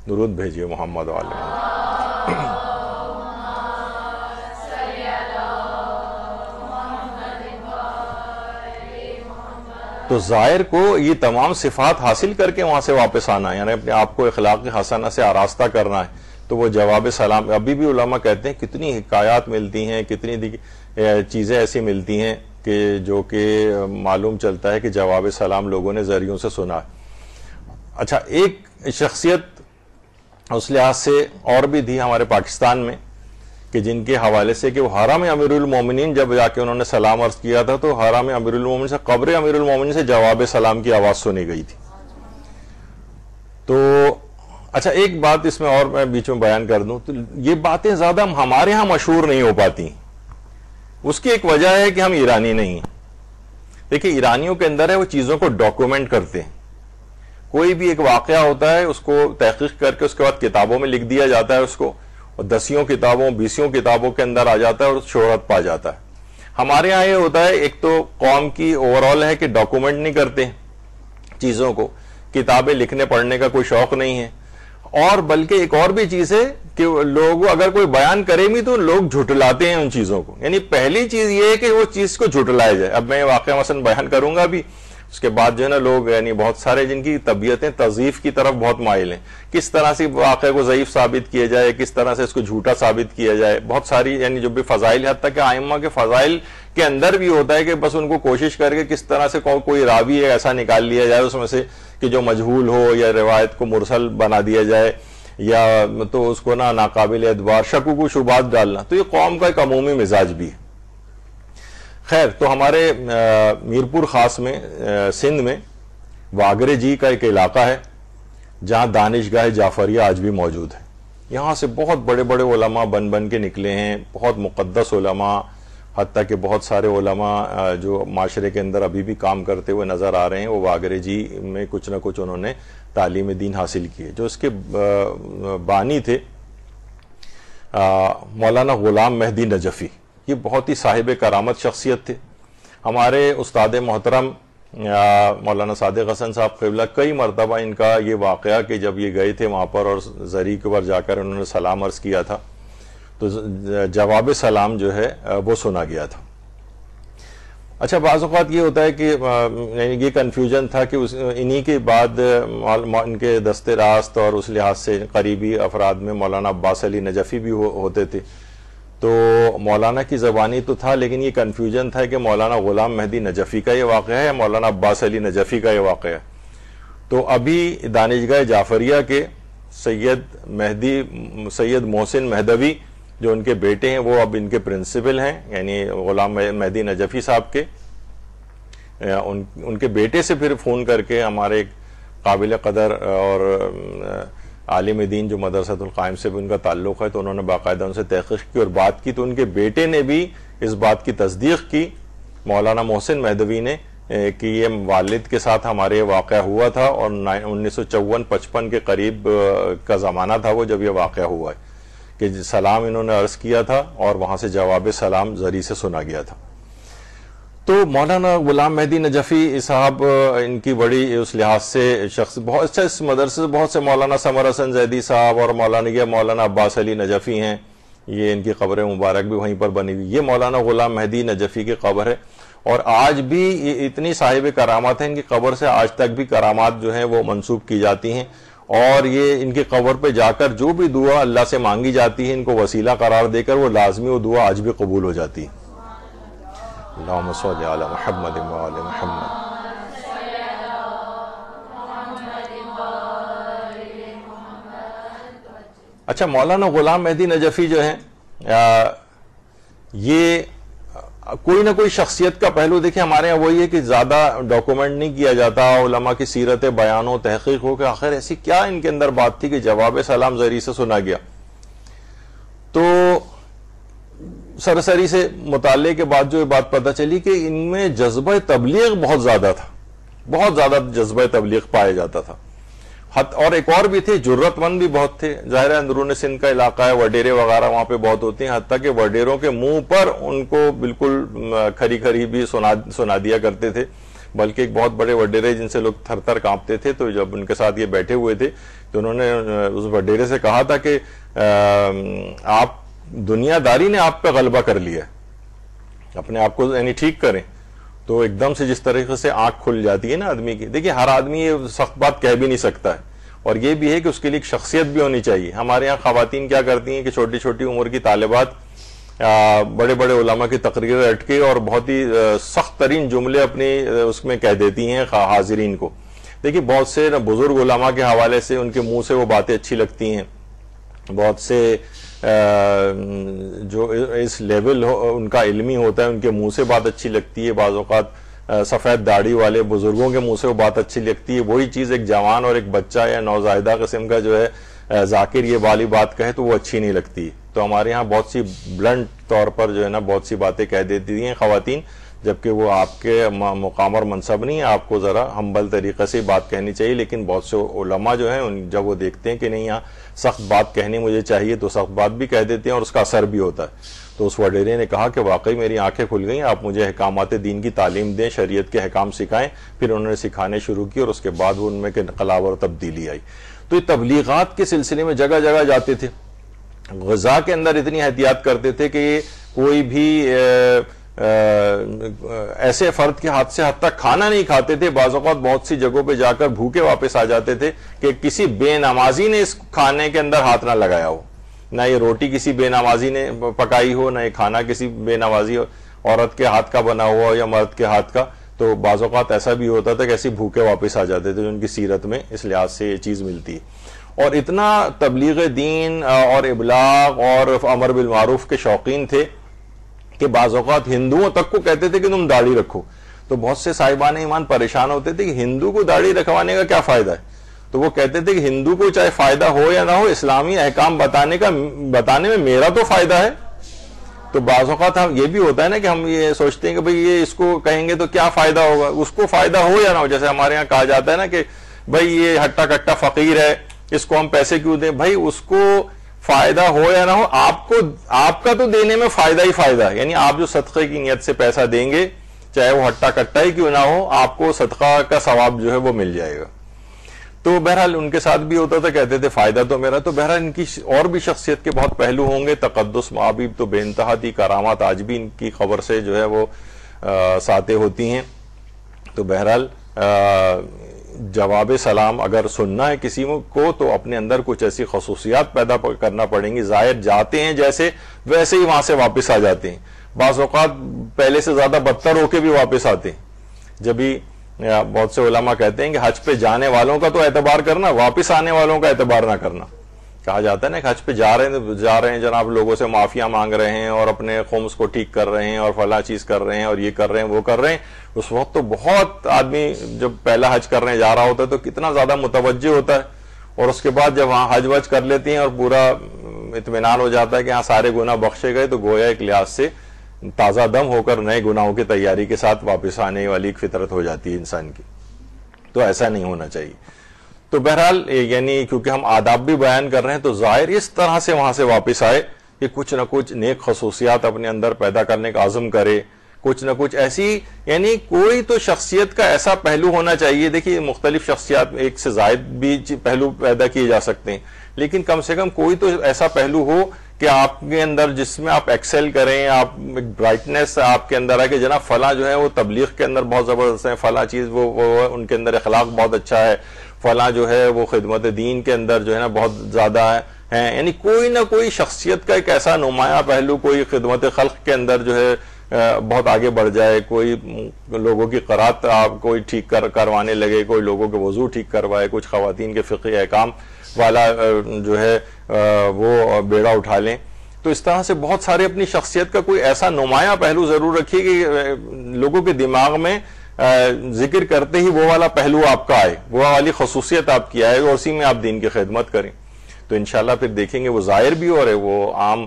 درود بھیجیے محمد علیہ. تو زائر کو یہ تمام صفات حاصل کر کے وہاں سے واپس آنا ہے، یعنی اپنے آپ کو اخلاق حسنہ سے آراستہ کرنا ہے، تو وہ جواب سلام. ابھی بھی علماء کہتے ہیں کتنی حکایات ملتی ہیں، کتنی چیزیں ایسی ملتی ہیں کہ جو کہ معلوم چلتا ہے کہ جواب سلام لوگوں نے ذریعوں سے سنا. اچھا، ایک شخصیت اس لحاظ سے اور بھی تھی ہمارے پاکستان میں کہ جن کے حوالے سے کہ وہ حرم امیر المومنین جب جا کے انہوں نے سلام عرض کیا تھا تو حرم امیر المومنین سے، قبر امیر المومنین سے جواب سلام کی آواز سنی گئی تھی. تو اچھا، ایک بات اس میں اور میں بیچ میں بیان کر دوں، تو یہ باتیں زیادہ ہمارے ہاں مشہور نہیں ہو پاتی. اس کی ایک وجہ ہے کہ ہم ایرانی نہیں ہیں. دیکھیں ایرانیوں کے اندر ہے وہ چیزوں کو ڈاکومنٹ کرتے ہیں. کوئی بھی ایک واقعہ ہوتا ہے اس کو تحقیق کر کے اس کے بعد کتابوں میں لکھ دیا جاتا ہے، اس کو 10 کتابوں 20 کتابوں کے اندر آ جاتا ہے اور شہرت پا جاتا ہے. ہمارے ہاں یہ ہوتا ہے، ایک تو قوم کی اوور آل ہے کہ ڈاکومنٹ نہیں کرتے چیزوں کو، کتابیں لکھنے پڑھنے کا کوئی شوق نہیں ہے، اور بلکہ ایک اور بھی چیز ہے کہ لوگ اگر کوئی بیان کرے بھی تو لوگ جھٹلاتے ہیں ان چیزوں کو. یعنی پہلی چیز یہ ہے کہ وہ چیز کو جھٹلایا جائے. اب میں واقعہ مثلا بیان کروں گا بھی، اس کے بعد جو ہے نا لوگ یعنی بہت سارے جن کی طبیعتیں تضعیف کی طرف بہت مائل ہیں، کس طرح سے واقعے کو ضعیف ثابت کیا جائے، کس طرح سے اس کو جھوٹا ثابت کیا جائے. بہت ساری یعنی جو بھی فضائل، حتیٰ کہ ائمہ کے فضائل کے اندر بھی ہوتا ہے کہ بس ان کو کوشش کر کے کس طرح سے کوئی راوی ہے ایسا نکال لیا جائے اس میں سے کہ جو مجہول ہو، یا روایت کو مرسل بنا دیا جائے، یا تو اس کو ناقابل اعتبار، شکوک و شبہات ڈالنا. تو یہ قوم کا ایک عمومی مزاج بھی ہے. خیر، تو ہمارے میرپور خاص میں سندھ میں واگرے جی کا ایک علاقہ ہے جہاں دانشگاہ جعفریہ آج بھی موجود ہے. یہاں سے بہت بڑے بڑے علماء بن کے نکلے ہیں، بہت مقدس علماء، حتیٰ کہ بہت سارے علماء جو معاشرے کے اندر ابھی بھی کام کرتے ہوئے نظر آ رہے ہیں وہ واگرے جی میں کچھ نہ کچھ انہوں نے تعلیم دین حاصل کی ہے. جو اس کے بانی تھے مولانا غلام مہدی نجفی، یہ بہت ہی صاحب کرامت شخصیت تھے. ہمارے استاد محترم مولانا صادق حسن صاحب قبلہ کئی مرتبہ ان کا یہ واقعہ کہ جب یہ گئے تھے وہاں پر اور زری کے اوپر جا کر انہوں نے سلام عرض کیا تھا تو جواب سلام جو ہے وہ سنا گیا تھا. اچھا بعض اوقات یہ ہوتا ہے کہ یہ کنفیوژن تھا کہ انہی کے بعد ان کے دست راست اور اس لحاظ سے قریبی افراد میں مولانا عباس علی نجفی بھی ہوتے تھے. تو مولانا کی زبانی تو تھا لیکن یہ کنفیوژن تھا کہ مولانا غلام مہدی نجفی کا یہ واقعہ ہے یا مولانا عباس علی نجفی کا یہ واقعہ ہے. تو ابھی دانشگاہ جعفریہ کے سید محسن مہدوی جو ان کے بیٹے ہیں وہ اب ان کے پرنسپل ہیں, یعنی غلام مہدی نجفی صاحب کے ان کے بیٹے سے پھر فون کر کے ہمارے ایک قابل قدر اور عالم دین جو مدرسۃ القائم سے بھی ان کا تعلق ہے, تو انہوں نے باقاعدہ ان سے تحقیق کی اور بات کی, تو ان کے بیٹے نے بھی اس بات کی تصدیق کی مولانا محسن مہدوی نے کہ یہ والد کے ساتھ ہمارے واقعہ ہوا تھا اور 1954-55 کے قریب کا زمانہ تھا وہ جب یہ واقعہ ہوا ہے کہ سلام انہوں نے عرض کیا تھا اور وہاں سے جواب سلام زری سے سنا گیا تھا. تو مولانا غلام مہدی نجفی صاحب ان کی بڑی اس لحاظ سے شخص بہت اچھا, اس مدرسے سے بہت سے مولانا سمر حسن زیدی صاحب اور مولانا عباس علی نجفی ہیں, یہ ان کی قبر مبارک بھی وہیں پر بنی ہوئی. یہ مولانا غلام مہدی نجفی کی قبر ہے اور آج بھی اتنی صاحب کرامات ہیں ان کی قبر سے آج تک بھی کرامات جو ہیں وہ منسوب کی جاتی ہیں, اور یہ ان کی قبر پہ جا کر جو بھی دعا اللہ سے مانگی جاتی ہے ان کو وسیلہ قرار دے کر وہ لازمی وہ دعا آج بھی قبول ہو جاتی ہے. اللہم صلی علی محمد و علی محمد. اچھا مولانا غلام مہدی نجفی جو ہیں یہ کوئی نہ کوئی شخصیت کا پہلو دیکھیں ہمارے ہاں وہی ہے کہ زیادہ ڈاکومنٹ نہیں کیا جاتا, علماء کی سیرت بیان و تحقیق ہو کہ آخر ایسی کیا ان کے اندر بات تھی کہ جواب سلام زری سے سنا گیا. تو سرسری سے مطالعے کے بعد جو یہ بات پتہ چلی کہ ان میں جذبہ تبلیغ بہت زیادہ تھا, بہت زیادہ جذبہ تبلیغ پایا جاتا تھا. اور ایک اور بھی تھے, جرت مند بھی بہت تھے. ظاہر ہے اندرون سندھ کا علاقہ ہے, وڈیرے وغیرہ وہاں پہ بہت ہوتے ہیں, حتیٰ کہ وڈیروں کے منہ پر ان کو بالکل کھری کھری بھی سنا دیا کرتے تھے. بلکہ ایک بہت بڑے وڈیرے جن سے لوگ تھر تھر کانپتے تھے, تو جب ان کے ساتھ یہ بیٹھے ہوئے تھے تو انہوں نے اس وڈیرے سے کہا تھا کہ آپ دنیا داری نے آپ پہ غلبہ کر لیا ہے, اپنے آپ کو یعنی ٹھیک کریں. تو ایک دم سے جس طریقے سے آنکھ کھل جاتی ہے نا آدمی کی. دیکھیں ہر آدمی یہ سخت بات کہہ بھی نہیں سکتا ہے, اور یہ بھی ہے کہ اس کے لیے ایک شخصیت بھی ہونی چاہیے. ہمارے یہاں خواتین کیا کرتی ہیں کہ چھوٹی چھوٹی عمر کی طالبات بڑے بڑے علماء کی تقریر اٹکے اور بہت ہی سخت ترین جملے اپنی اس میں کہہ دیتی ہیں حاضرین کو. دیکھیے بہت سے بزرگ علماء کے حوالے سے ان کے منہ سے وہ باتیں اچھی لگتی ہیں, بہت سے جو اس لیول ان کا علمی ہوتا ہے ان کے منہ سے بات اچھی لگتی ہے. بعض اوقات سفید داڑھی والے بزرگوں کے منہ سے وہ بات اچھی لگتی ہے. وہی چیز ایک جوان اور ایک بچہ یا نوزائیدہ قسم کا جو ہے ذاکر یہ والی بات کہے تو وہ اچھی نہیں لگتی. تو ہمارے ہاں بہت سی بلنٹ طور پر جو ہے نا بہت سی باتیں کہہ دیتی ہیں خواتین, جبکہ وہ آپ کے مقام اور منصب نہیں ہے, آپ کو ذرا ہمبل طریقے سے بات کہنی چاہیے. لیکن بہت سے علماء جو ہیں جب وہ دیکھتے ہیں کہ نہیں یہاں سخت بات کہنی مجھے چاہیے تو سخت بات بھی کہہ دیتے ہیں اور اس کا اثر بھی ہوتا ہے. تو اس وڈیرے نے کہا کہ واقعی میری آنکھیں کھل گئیں, آپ مجھے احکامات دین کی تعلیم دیں, شریعت کے احکام سکھائیں. پھر انہوں نے سکھانے شروع کی اور اس کے بعد وہ ان میں انقلاب اور تبدیلی آئی. تو یہ تبلیغات کے سلسلے میں جگہ جگہ جاتے تھے. غذا کے اندر اتنی احتیاط کرتے تھے کہ کوئی بھی ایسے فرد کے ہاتھ سے حتی تک کھانا نہیں کھاتے تھے. بعض اوقات بہت سی جگہوں پہ جا کر بھوکے واپس آ جاتے تھے کہ کسی بے نمازی نے اس کھانے کے اندر ہاتھ نہ لگایا ہو, نہ یہ روٹی کسی بے نمازی نے پکائی ہو, نہ یہ کھانا کسی بے نمازی عورت کے ہاتھ کا بنا ہوا یا مرد کے ہاتھ کا. تو بعض اوقات ایسا بھی ہوتا تھا کہ ایسے بھوکے واپس آ جاتے تھے, جو ان کی سیرت میں اس لحاظ سے یہ چیز ملتی ہے. اور اتنا تبلیغ دین اور ابلاغ اور امر بالمعروف کے شوقین تھے کہ بعض اوقات ہندوؤں تک کو کہتے تھے کہ تم داڑھی رکھو. تو بہت سے صاحبان ایمان پریشان ہوتے تھے کہ ہندو کو داڑھی رکھوانے کا کیا فائدہ ہے. تو وہ کہتے تھے کہ ہندو کو چاہے فائدہ ہو یا نہ ہو, اسلامی احکام بتانے میں میرا تو فائدہ ہے. تو بعض اوقات یہ بھی ہوتا ہے نا کہ ہم یہ سوچتے ہیں کہ بھئی یہ اس کو کہیں گے تو کیا فائدہ ہوگا, اس کو فائدہ ہو یا نہ ہو. جیسے ہمارے ہاں کہا جاتا ہے نا کہ بھئی یہ ہٹا کٹا فقیر ہے, اس کو ہم پیسے کیوں دیں. بھائی اس کو فائدہ ہو یا نہ ہو, آپ کا تو دینے میں فائدہ ہی فائدہ ہے. یعنی آپ جو صدقے کی نیت سے پیسہ دیں گے, چاہے وہ ہٹا کٹا ہی کیوں نہ ہو, آپ کو صدقہ کا ثواب جو ہے وہ مل جائے گا. تو بہرحال ان کے ساتھ بھی ہوتا تھا, کہتے تھے فائدہ تو میرا. تو بہرحال ان کی اور بھی شخصیت کے بہت پہلو ہوں گے. تقدس معابیب تو بے انتہا تھی, کرامات آج بھی ان کی خبر سے جو ہے وہ ساتیں ہوتی ہیں. تو بہرحال جواب سلام اگر سننا ہے کسی کو تو اپنے اندر کچھ ایسی خصوصیات پیدا کرنا پڑیں گی. ظاہر جاتے ہیں جیسے ویسے ہی وہاں سے واپس آ جاتے ہیں, بعض اوقات پہلے سے زیادہ بدتر ہو کے بھی واپس آتے ہیں. جبھی بہت سے علماء کہتے ہیں کہ حج پہ جانے والوں کا تو اعتبار کرنا, واپس آنے والوں کا اعتبار نہ کرنا. کہا جاتا ہے نا کہ حج پہ جا رہے ہیں جناب, لوگوں سے معافیاں مانگ رہے ہیں اور اپنے خمس کو ٹھیک کر رہے ہیں اور فلاں چیز کر رہے ہیں اور یہ کر رہے ہیں وہ کر رہے ہیں. اس وقت تو بہت آدمی جب پہلا حج کرنے جا رہا ہوتا ہے تو کتنا زیادہ متوجہ ہوتا ہے, اور اس کے بعد جب وہاں حج وج کر لیتی ہیں اور پورا اطمینان ہو جاتا ہے کہ ہاں سارے گناہ بخشے گئے, تو گویا ایک لحاظ سے تازہ دم ہو کر نئے گناہوں کی تیاری کے ساتھ واپس آنے والی ایک فطرت ہو جاتی ہے انسان کی. تو ایسا نہیں ہونا چاہیے. تو بہرحال یعنی کیونکہ ہم آداب بھی بیان کر رہے ہیں تو ظاہر اس طرح سے وہاں سے واپس آئے کہ کچھ نہ کچھ نیک خصوصیات اپنے اندر پیدا کرنے کا عزم کرے, کچھ نہ کچھ ایسی یعنی کوئی تو شخصیت کا ایسا پہلو ہونا چاہیے. دیکھیے مختلف شخصیات ایک سے زائد بھی پہلو پیدا کیے جا سکتے ہیں, لیکن کم سے کم کوئی تو ایسا پہلو ہو کہ آپ کے اندر جس میں آپ ایکسل کریں, آپ ایک برائٹنس آپ کے اندر ہے کہ جناب فلاں جو ہے وہ تبلیغ کے اندر بہت زبردست ہے, فلاں چیز وہ ان کے اندر اخلاق بہت اچھا ہے, فلاں جو ہے وہ خدمت دین کے اندر جو ہے نا بہت زیادہ ہے. یعنی کوئی نہ کوئی شخصیت کا ایک ایسا نمایاں پہلو, کوئی خدمت خلق کے اندر جو ہے بہت آگے بڑھ جائے, کوئی لوگوں کی قرات آپ کوئی ٹھیک کروانے لگے, کوئی لوگوں کے وضو ٹھیک کروائے, کچھ خواتین کے فقہی احکام والا جو ہے وہ بیڑا اٹھا لیں. تو اس طرح سے بہت سارے اپنی شخصیت کا کوئی ایسا نمایاں پہلو ضرور رکھیے کہ لوگوں کے دماغ میں ذکر کرتے ہی وہ والا پہلو آپ کا آئے, وہ والی خصوصیت آپ کی آئے, اور اسی میں آپ دین کی خدمت کریں. تو انشاءاللہ پھر دیکھیں گے وہ ظاہر بھی اور وہ عام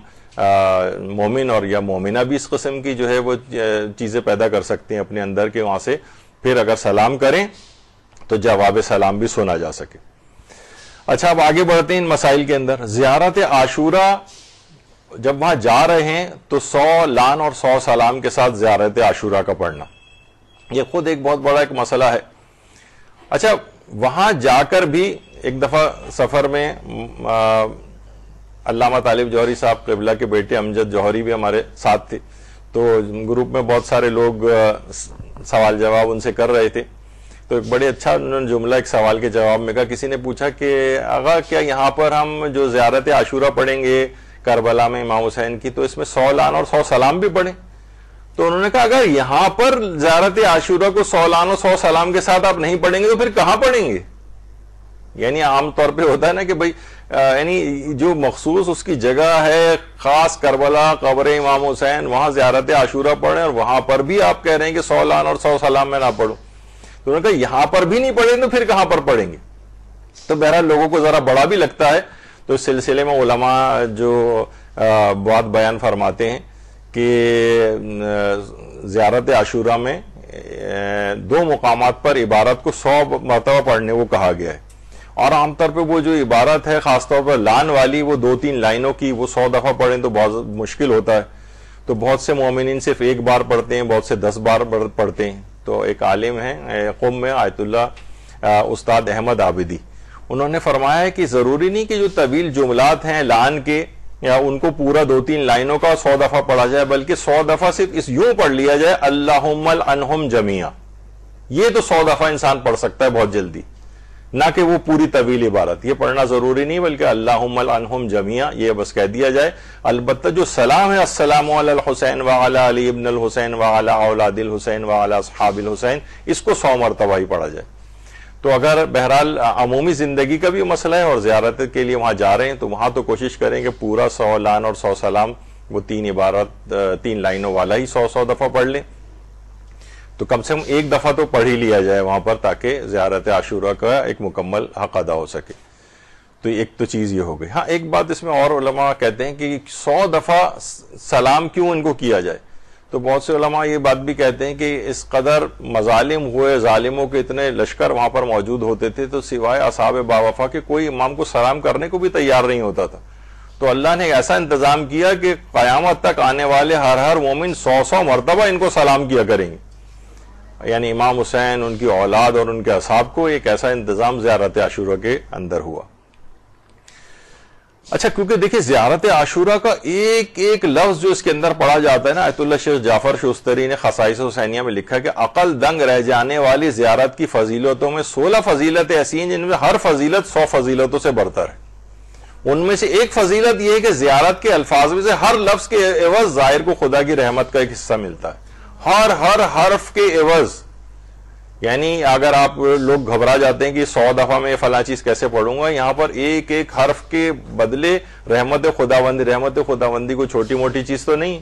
مومن اور یا مومنہ بھی اس قسم کی جو ہے وہ چیزیں پیدا کر سکتے ہیں اپنے اندر کے, وہاں سے پھر اگر سلام کریں تو جواب سلام بھی سنا جا سکے. اچھا اب آگے بڑھتے ہیں ان مسائل کے اندر. زیارت عاشورہ جب وہاں جا رہے ہیں تو 100 لعن اور 100 سلام کے ساتھ زیارت عاشورہ کا پڑھنا یہ خود ایک بہت بڑا ایک مسئلہ ہے. اچھا وہاں جا کر بھی ایک دفعہ سفر میں علامہ طالب جوہری صاحب قبلہ کے بیٹے امجد جوہری بھی ہمارے ساتھ تھے, تو گروپ میں بہت سارے لوگ سوال جواب ان سے کر رہے تھے. تو ایک بڑے اچھا انہوں نے جملہ ایک سوال کے جواب میں کہا, کسی نے پوچھا کہ آغا کیا یہاں پر ہم جو زیارت عاشورہ پڑھیں گے کربلا میں امام حسین کی تو اس میں 100 لعن اور 100 سلام بھی پڑھیں؟ تو انہوں نے کہا اگر یہاں پر زیارت عاشورہ کو 100 لعن اور 100 سلام کے ساتھ آپ نہیں پڑھیں گے تو پھر کہاں پڑھیں گے؟ یعنی عام طور پہ ہوتا ہے نا کہ بھئی یعنی جو مخصوص اس کی جگہ ہے خاص کربلا قبر امام حسین, وہاں زیارت عاشورہ پڑھیں, اور وہاں پر بھی آپ کہہ رہے ہیں کہ 100 لعن اور 100 سلام میں نہ پڑھوں. تو انہوں نے کہا یہاں پر بھی نہیں پڑھیں تو پھر کہاں پر پڑھیں گے؟ تو بہرحال لوگوں کو ذرا بڑا بھی لگتا ہے. تو اس سلسلے میں علماء جو بات بیان فرماتے ہیں کہ زیارت عاشورہ میں 2 مقامات پر عبارت کو 100 مرتبہ پڑھنے کو کہا گیا ہے, اور عام طور پہ وہ جو عبارت ہے خاص طور پر لعن والی وہ 2-3 لائنوں کی وہ 100 دفعہ پڑھیں تو بہت مشکل ہوتا ہے. تو بہت سے مومنین صرف 1 بار پڑھتے ہیں, بہت سے 10 بار پڑھتے ہیں. تو ایک عالم ہیں قم میں آیت اللہ استاد احمد عابدی, انہوں نے فرمایا ہے کہ ضروری نہیں کہ جو طویل جملات ہیں لعن کے یا ان کو پورا 2-3 لائنوں کا 100 دفعہ پڑھا جائے, بلکہ 100 دفعہ صرف اس یوں پڑھ لیا جائے اللہم العنہم جمیعا. یہ تو 100 دفعہ انسان پڑھ سکتا ہے بہت جلدی, نہ کہ وہ پوری طویل عبارت. یہ پڑھنا ضروری نہیں بلکہ اللہم العنہم جمیعا یہ بس کہہ دیا جائے. البتہ جو سلام ہے السلام علی الحسین وعلی علی ابن الحسین وعلی اولاد الحسین وعلی اصحاب الحسین, اس کو 100 مرتبہ ہی پڑھا جائے. تو اگر بہرحال عمومی زندگی کا بھی مسئلہ ہے اور زیارت کے لیے وہاں جا رہے ہیں تو وہاں تو کوشش کریں کہ پورا 100 لعن اور 100 سلام وہ 3 عبارت 3 لائنوں والا ہی 100 دفعہ پڑھ لیں. تو کم سے کم 1 دفعہ تو پڑھ ہی لیا جائے وہاں پر تاکہ زیارت عاشورہ کا ایک مکمل حق ادا ہو سکے. تو ایک تو چیز یہ ہو گئی. ہاں ایک بات اس میں اور علماء کہتے ہیں کہ 100 دفعہ سلام کیوں ان کو کیا جائے. تو بہت سے علماء یہ بات بھی کہتے ہیں کہ اس قدر مظالم ہوئے, ظالموں کے اتنے لشکر وہاں پر موجود ہوتے تھے تو سوائے اصحاب باوفا کے کوئی امام کو سلام کرنے کو بھی تیار نہیں ہوتا تھا. تو اللہ نے ایسا انتظام کیا کہ قیامت تک آنے والے ہر مومن 100 مرتبہ ان کو سلام کیا کریں گے. یعنی امام حسین, ان کی اولاد اور ان کے اصحاب کو ایک ایسا انتظام زیارت عاشورہ کے اندر ہوا. اچھا کیونکہ دیکھیں زیارت عاشورہ کا ایک ایک لفظ جو اس کے اندر پڑھا جاتا ہے نا، آیت اللہ شیخ جعفر شوستری نے خصائص حسینیہ میں لکھا ہے کہ عقل دنگ رہ جانے والی زیارت کی فضیلتوں میں 16 فضیلتیں ایسی ہیں جن میں ہر فضیلت 100 فضیلتوں سے برتر ہے۔ ان میں سے ایک فضیلت یہ ہے کہ زیارت کے الفاظ میں سے ہر لفظ کے عوض زائر کو خدا کی رحمت کا ایک حصہ ملتا ہے، ہر حرف کے عوض۔ یعنی اگر آپ لوگ گھبرا جاتے ہیں کہ 100 دفعہ میں فلاں چیز کیسے پڑھوں گا، یہاں پر ایک ایک حرف کے بدلے رحمت خداوندی کو چھوٹی موٹی چیز تو نہیں،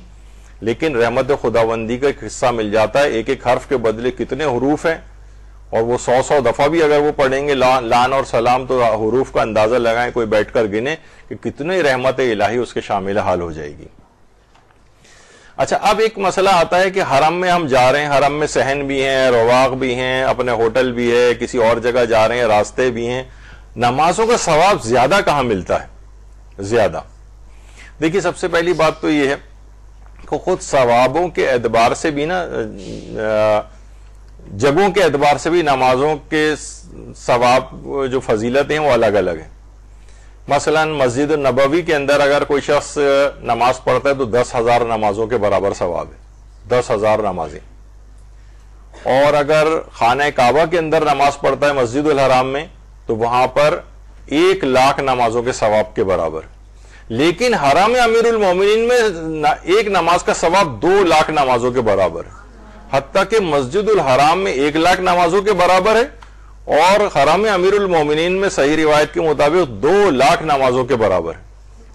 لیکن رحمت خداوندی کا ایک حصہ مل جاتا ہے۔ ایک ایک حرف کے بدلے کتنے حروف ہیں، اور وہ 100 دفعہ بھی اگر وہ پڑھیں گے لان اور سلام، تو حروف کا اندازہ لگائیں، کوئی بیٹھ کر گنے کہ کتنے رحمت الہی اس کے شامل حال ہو جائے گی۔ اچھا اب ایک مسئلہ آتا ہے کہ حرم میں ہم جا رہے ہیں، حرم میں صحن بھی ہیں، رواق بھی ہیں، اپنے ہوٹل بھی ہے، کسی اور جگہ جا رہے ہیں، راستے بھی ہیں، نمازوں کا ثواب زیادہ کہاں ملتا ہے؟ زیادہ دیکھیے سب سے پہلی بات تو یہ ہے کہ خود ثوابوں کے اعتبار سے بھی نا، جگہوں کے اعتبار سے بھی نمازوں کے ثواب جو فضیلتیں ہیں وہ الگ الگ ہیں۔ مثلا مسجد النبوی کے اندر اگر کوئی شخص نماز پڑھتا ہے تو 10,000 نمازوں کے برابر ثواب ہے، 10,000 نمازیں۔ اور اگر خانہ کعبہ کے اندر نماز پڑھتا ہے مسجد الحرام میں تو وہاں پر 1,00,000 نمازوں کے ثواب کے برابر۔ لیکن حرم امیر المومنین میں ایک نماز کا ثواب 2,00,000 نمازوں کے برابر ہے، حتیٰ کہ مسجد الحرام میں 1,00,000 نمازوں کے برابر ہے، اور حرم امیر المومنین میں صحیح روایت کے مطابق 2,00,000 نمازوں کے برابر ہے۔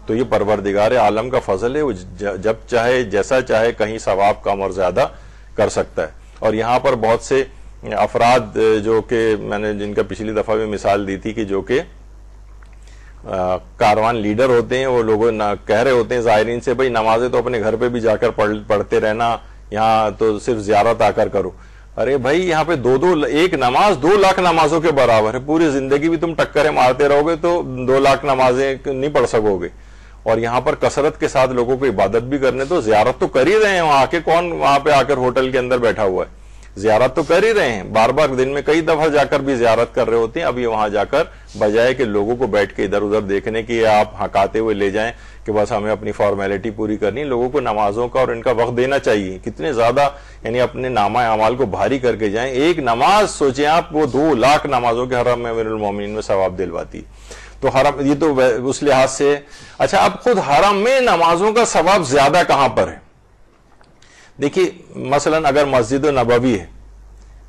تو یہ پروردگار عالم کا فضل ہے، وہ جب چاہے جیسا چاہے کہیں ثواب کم اور زیادہ کر سکتا ہے۔ اور یہاں پر بہت سے افراد جو کہ میں نے جن کا پچھلی دفعہ بھی مثال دی تھی کہ جو کہ کاروان لیڈر ہوتے ہیں، وہ لوگوں کہہ رہے ہوتے ہیں زائرین سے بھائی نمازیں تو اپنے گھر پہ بھی جا کر پڑھتے رہنا، یہاں تو صرف زیارت آ کر کرو۔ ارے بھائی یہاں پہ ایک نماز 2,00,000 نمازوں کے برابر ہے، پوری زندگی بھی تم ٹکریں مارتے رہو گے تو 2,00,000 نمازیں نہیں پڑھ سکو گے۔ اور یہاں پر کثرت کے ساتھ لوگوں کو عبادت بھی کرنے، تو زیارت تو کر ہی رہے ہیں، وہاں کے کون وہاں پہ آ کر ہوٹل کے اندر بیٹھا ہوا ہے، زیارت تو کر ہی رہے ہیں، بار بار دن میں کئی دفعہ جا کر بھی زیارت کر رہے ہوتے ہیں۔ اب یہ وہاں جا کر بجائے کہ لوگوں کو بیٹھ کے ادھر ادھر دیکھنے کی آپ ہکاتے ہوئے لے جائیں کہ بس ہمیں اپنی فارمیلٹی پوری کرنی، لوگوں کو نمازوں کا اور ان کا وقت دینا چاہیے۔ کتنے زیادہ یعنی اپنے نامہ اعمال کو بھاری کر کے جائیں۔ ایک نماز سوچیں آپ، وہ 2,00,000 نمازوں کے حرم میں امیر المومنین میں ثواب دلواتی۔ تو حرم یہ تو اس لحاظ سے۔ اچھا اب خود حرم میں نمازوں کا ثواب زیادہ کہاں پر ہے؟ دیکھیے مثلا اگر مسجد نبوی ہے،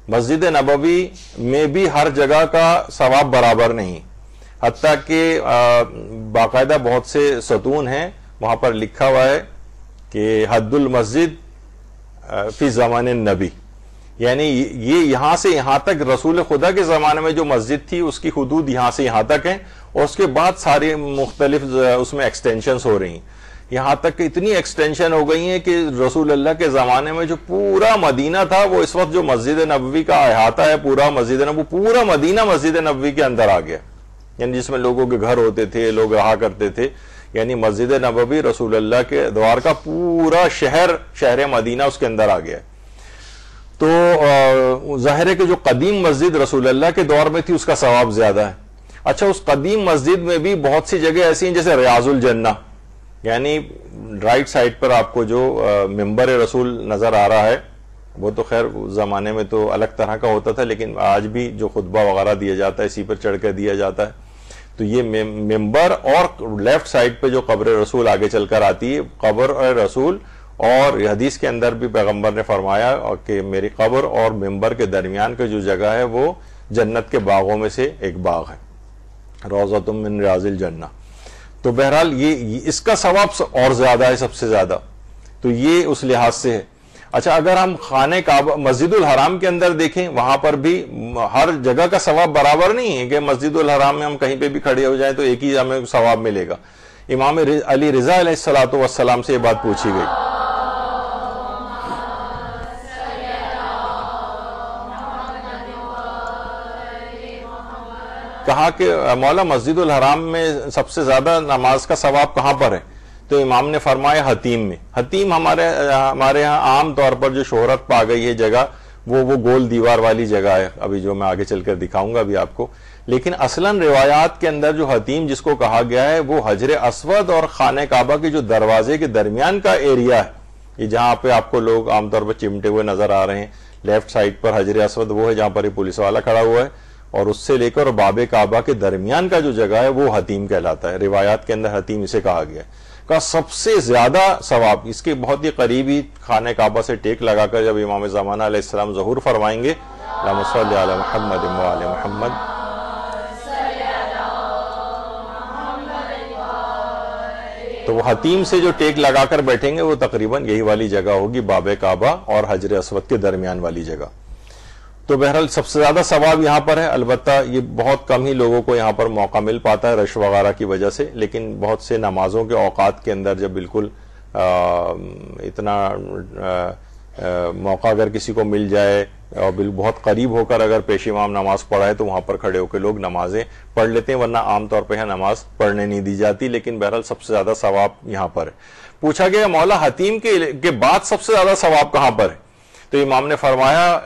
مسجد نبوی میں بھی ہر جگہ کا ثواب برابر نہیں، حتیٰ کہ باقاعدہ بہت سے ستون ہیں وہاں پر لکھا ہوا ہے کہ حد المسجد فی زمان النبی، یعنی یہ یہاں سے یہاں تک رسول خدا کے زمانے میں جو مسجد تھی اس کی حدود یہاں سے یہاں تک ہیں، اور اس کے بعد سارے مختلف اس میں ایکسٹینشنز ہو رہی ہیں، یہاں تک کہ اتنی ایکسٹینشن ہو گئی ہیں کہ رسول اللہ کے زمانے میں جو پورا مدینہ تھا وہ اس وقت جو مسجد نبوی کا احاطہ ہے پورا مسجد نبوی، پورا مدینہ مسجد نبوی کے اندر آ گیا، یعنی جس میں لوگوں کے گھر ہوتے تھے، لوگ رہا کرتے تھے، یعنی مسجد نبوی رسول اللہ کے دوار کا پورا شہر مدینہ اس کے اندر آ گیا۔ تو ظاہر ہے کہ جو قدیم مسجد رسول اللہ کے دور میں تھی اس کا ثواب زیادہ ہے۔ اچھا اس قدیم مسجد میں بھی بہت سی جگہ ایسی ہیں جیسے ریاض الجنہ، یعنی رائٹ سائڈ پر آپ کو جو ممبر رسول نظر آ رہا ہے، وہ تو خیر زمانے میں تو الگ طرح کا ہوتا تھا، لیکن آج بھی جو خطبہ وغیرہ دیا جاتا ہے اسی پر چڑھ کے دیا جاتا ہے۔ تو یہ ممبر اور لیفٹ سائڈ پہ جو قبر رسول آگے چل کر آتی ہے، قبر رسول، اور حدیث کے اندر بھی پیغمبر نے فرمایا کہ میری قبر اور ممبر کے درمیان کا جو جگہ ہے وہ جنت کے باغوں میں سے ایک باغ ہے، روضۃ من ریاض الجنہ۔ تو بہرحال یہ اس کا ثواب اور زیادہ ہے، سب سے زیادہ، تو یہ اس لحاظ سے ہے۔ اچھا اگر ہم خانہ کعبہ مسجد الحرام کے اندر دیکھیں، وہاں پر بھی ہر جگہ کا ثواب برابر نہیں ہے کہ مسجد الحرام میں ہم کہیں پہ بھی کھڑے ہو جائیں تو ایک ہی ہمیں ثواب ملے گا۔ امام علی رضا علیہ السلام سے یہ بات پوچھی گئی، کہا کہ مولا مسجد الحرام میں سب سے زیادہ نماز کا ثواب کہاں پر ہے؟ تو امام نے فرمایا حتیم میں۔ حتیم ہمارے ہاں عام طور پر جو شہرت پا گئی ہے جگہ، وہ گول دیوار والی جگہ ہے، ابھی جو میں آگے چل کر دکھاؤں گا ابھی آپ کو، لیکن اصلاً روایات کے اندر جو حتیم جس کو کہا گیا ہے وہ حجر اسود اور خانہ کعبہ کے جو دروازے کے درمیان کا ایریا ہے، یہ جہاں پہ آپ کو لوگ عام طور پر چمٹے ہوئے نظر آ رہے ہیں، لیفٹ سائڈ پر حجر اسود وہ ہے جہاں پر یہ پولیس والا کھڑا ہوا ہے، اور اس سے لے کر باب کعبہ کے درمیان کا جو جگہ ہے وہ حتیم کہلاتا ہے۔ روایات کے اندر حتیم اسے کہا گیا ہے۔ کا سب سے زیادہ ثواب اس کے بہت ہی قریبی خانہ کعبہ سے ٹیک لگا کر جب امام زمانہ علیہ السلام ظہور فرمائیں گے، اللہم صلی علی محمد و آل محمد، تو وہ حتیم سے جو ٹیک لگا کر بیٹھیں گے وہ تقریباً یہی والی جگہ ہوگی، باب کعبہ اور حجر اسود کے درمیان والی جگہ۔ تو بہرحال سب سے زیادہ ثواب یہاں پر ہے۔ البتہ یہ بہت کم ہی لوگوں کو یہاں پر موقع مل پاتا ہے رش وغیرہ کی وجہ سے، لیکن بہت سے نمازوں کے اوقات کے اندر جب بالکل اتنا موقع اگر کسی کو مل جائے اور بہت قریب ہو کر اگر پیش امام نماز پڑھائے تو وہاں پر کھڑے ہو کے لوگ نمازیں پڑھ لیتے ہیں، ورنہ عام طور پہ نماز پڑھنے نہیں دی جاتی، لیکن بہرحال سب سے زیادہ ثواب یہاں پر ہے۔ پوچھا گیا مولا حتیم کے بعد سب سے زیادہ ثواب کہاں پر ہے؟ تو امام نے فرمایا